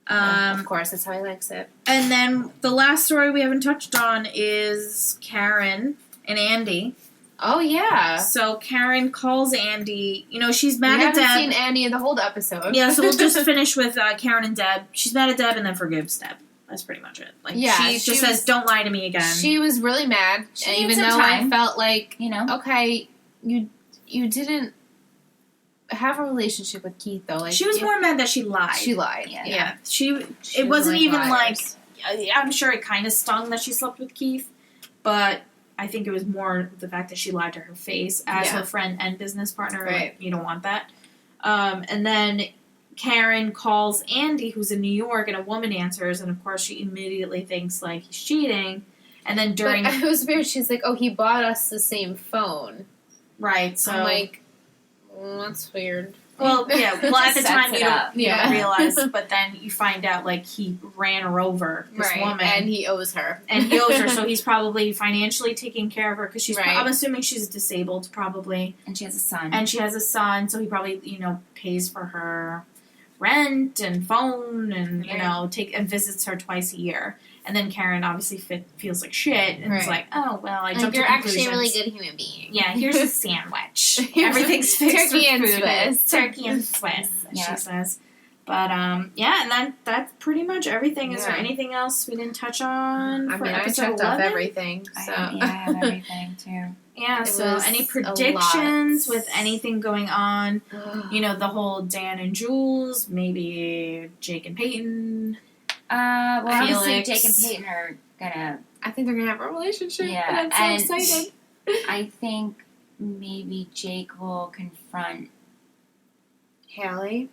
Of course, that's how he likes it. And then the last story we haven't touched on is Karen and Andy. Oh yeah, So Karen calls Andy. She's we mad at haven't Deb. seen Annie in the whole episode. Yeah, so we'll just finish with Karen and Deb. She's mad at Deb and then forgives Deb. That's pretty much it. Yeah, she she just was- says, "Don't lie to me again." She was really mad, She and needs even some though time. I felt like, you know, okay, you didn't have a relationship with Keith though. Like She was more mad that she lied. She lied. Yeah. Yeah, She it wasn't was even liars. I'm sure it kind of stung that she slept with Keith, but I think it was more the fact that she lied to her face as Yeah. her friend and business partner. Right. Like, you don't want that. And then Karen calls Andy, who's in New York, and a woman answers, and of course she immediately thinks like he's cheating. And then during But it was weird. She's like, "Oh, he bought us the same phone." right, so I'm like, that's weird. well, yeah. Well, at the Sets time it you up. don't Yeah. realize, but then you find out like he ran her over, this Right, woman, and he owes her. and he owes her, so he's probably financially taking care of her because she's. Right. I'm assuming she's disabled, probably, and she has a son. and she has a son, so he probably pays for her rent and phone, and and visits her twice a year. And then Karen obviously feels like shit, and is Right. like, oh well, I Like, jumped you're to actually a conclusions. really good human being. Yeah, here's a sandwich. Here's Everything's fixed turkey with and food. Swiss. Turkey and Swiss, Yeah. she says. But yeah, and that's pretty much everything. Is there Yeah. anything else we didn't touch on? I for mean, I episode checked 11? off everything. So I have everything too. Yeah. It So was any a predictions lot. with anything going on? The whole Dan and Jules, maybe Jake and Peyton. Well, obviously Felix. Jake and Peyton are gonna. I think they're gonna have a relationship. Yeah, and I'm so and- excited. I think maybe Jake will confront Haley.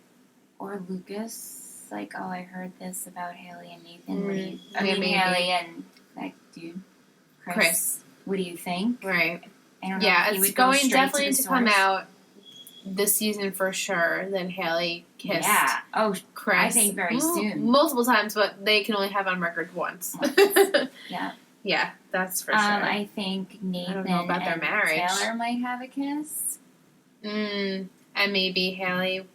or Lucas. Like, oh, I heard this about Haley and Nathan. What do you? Yeah, maybe. Haley and that dude, Chris. What do you think? Right. I don't know Yeah, if he it's would go going straight definitely to, to the come source. out this season for sure. Then Haley kissed Yeah. Oh, Chris. I think very soon. Multiple times, but they can only have on record once. yeah. Yeah, that's for sure. I think Nathan don't know about their and marriage. Taylor might have a kiss. And maybe Haley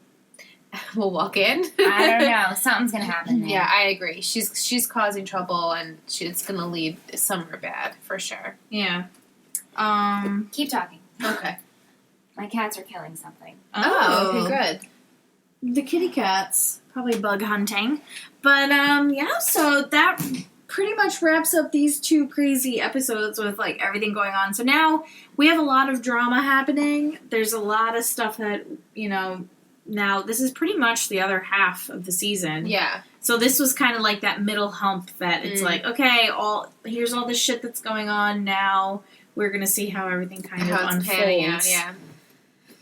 will walk in. I don't know. Something's gonna happen there. Yeah, I agree. She's causing trouble, and she's gonna lead somewhere bad for sure. Yeah. Keep talking. Okay. My cats are killing something. Okay, good. The kitty cats, probably bug hunting. But yeah, so that pretty much wraps up these two crazy episodes with like everything going on. So now we have a lot of drama happening. There's a lot of stuff that, now this is pretty much the other half of the season. Yeah. So this was kind of like that middle hump that it's like, okay, here's all this shit that's going on. Now we're going to see how everything kind of How it's unfolds. panning out, yeah.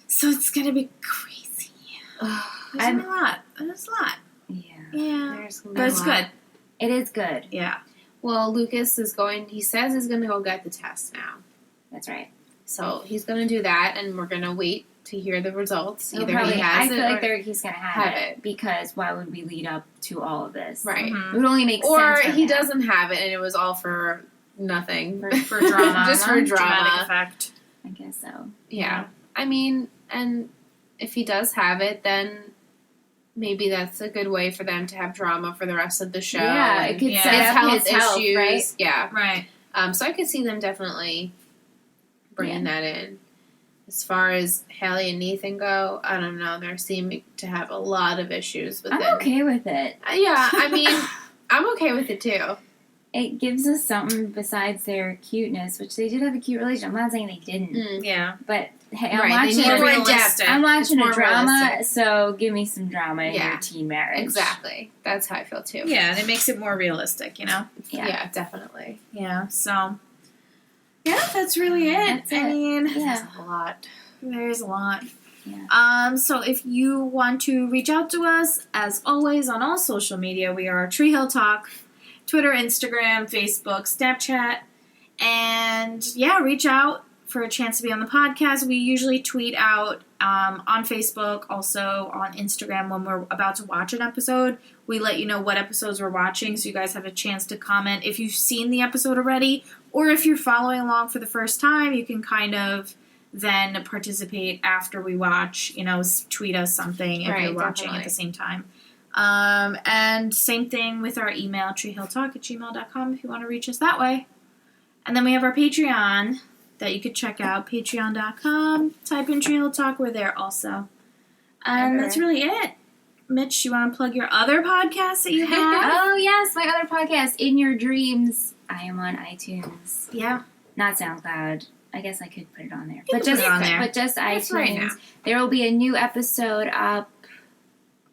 So it's going to be crazy. There's a lot. There's a lot. Yeah. Yeah. There's But it's good. It is good. Yeah. Well, Lucas he says he's going to go get the test now. That's right. So he's going to do that, and we're going to wait to hear the results. He'll Either probably, he has I it feel or... like he's going to have it. Because why would we lead up to all of this? Right. Mhm. It would only make Or sense for he him. doesn't have it, and it was all for nothing. For drama. Just for Dramatic drama. effect. I guess so. Yeah. I mean, and if he does have it, then maybe that's a good way for them to have drama for the rest of the show. Yeah, and it could Yeah. set his up health his health, issues. right? Yeah. Right. So I could see them definitely bringing that in. as far as Hallie and Nathan go, I don't know. They're seeming to have a lot of issues with it. I'm okay with it. Yeah, I mean, I'm okay with it too. It gives us something besides their cuteness, which they did have a cute relationship. I'm not saying they didn't, Yeah. but hey, Right, they need more a realistic. I'm watching It's a more drama, realistic. so give me some drama in Yeah. your teen marriage. Exactly. That's how I feel too. Yeah, and it makes it more realistic, you know? Yeah, definitely. Yeah, so. Yeah, that's really it. That's I it. mean, Yeah. There's a lot. there's a lot. Yeah. So if you want to reach out to us, as always, on all social media, we are Tree Hill Talk, Twitter, Instagram, Facebook, Snapchat, and yeah, reach out for a chance to be on the podcast. We usually tweet out on Facebook, also on Instagram when we're about to watch an episode. We let you know what episodes we're watching, so you guys have a chance to comment if you've seen the episode already, or if you're following along for the first time, you can kind of then participate after we watch, tweet us something if Right, you're watching definitely. at the same time. And same thing with our email, treehilltalk@gmail.com if you want to reach us that way. And then we have our Patreon that you could check out, patreon.com. Type in Tree Hill Talk, we're there also. And that's really it. Mitch, you want to plug your other podcasts that you have? Oh, yes, my other podcast, In Your Dreams. I am on iTunes. Yeah. Not SoundCloud. I guess I could put it on there. You But can just put it on there. But just That's iTunes. right now. There will be a new episode up,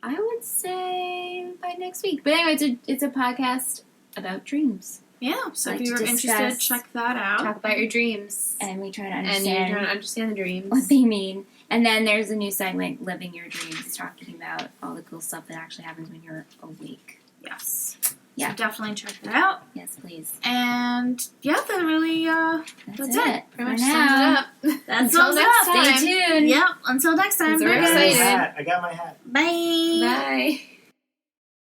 I would say, by next week. But anyway, it's a podcast about dreams. Yeah, so Like if to you're interested, discuss- check that out. Talk about your dreams. And we try to And you're understand trying to understand the dreams. what they mean. And then there's a new segment, Living Your Dreams, talking about all the cool stuff that actually happens when you're awake. Yes. Yeah. So definitely check that out. Yes, please. And yeah, that really, That's it. Pretty for much now. sums it up. that's Until next time. Stay tuned. Yep, until next time. We're Bye, guys. excited. I got my hat. Bye. Bye.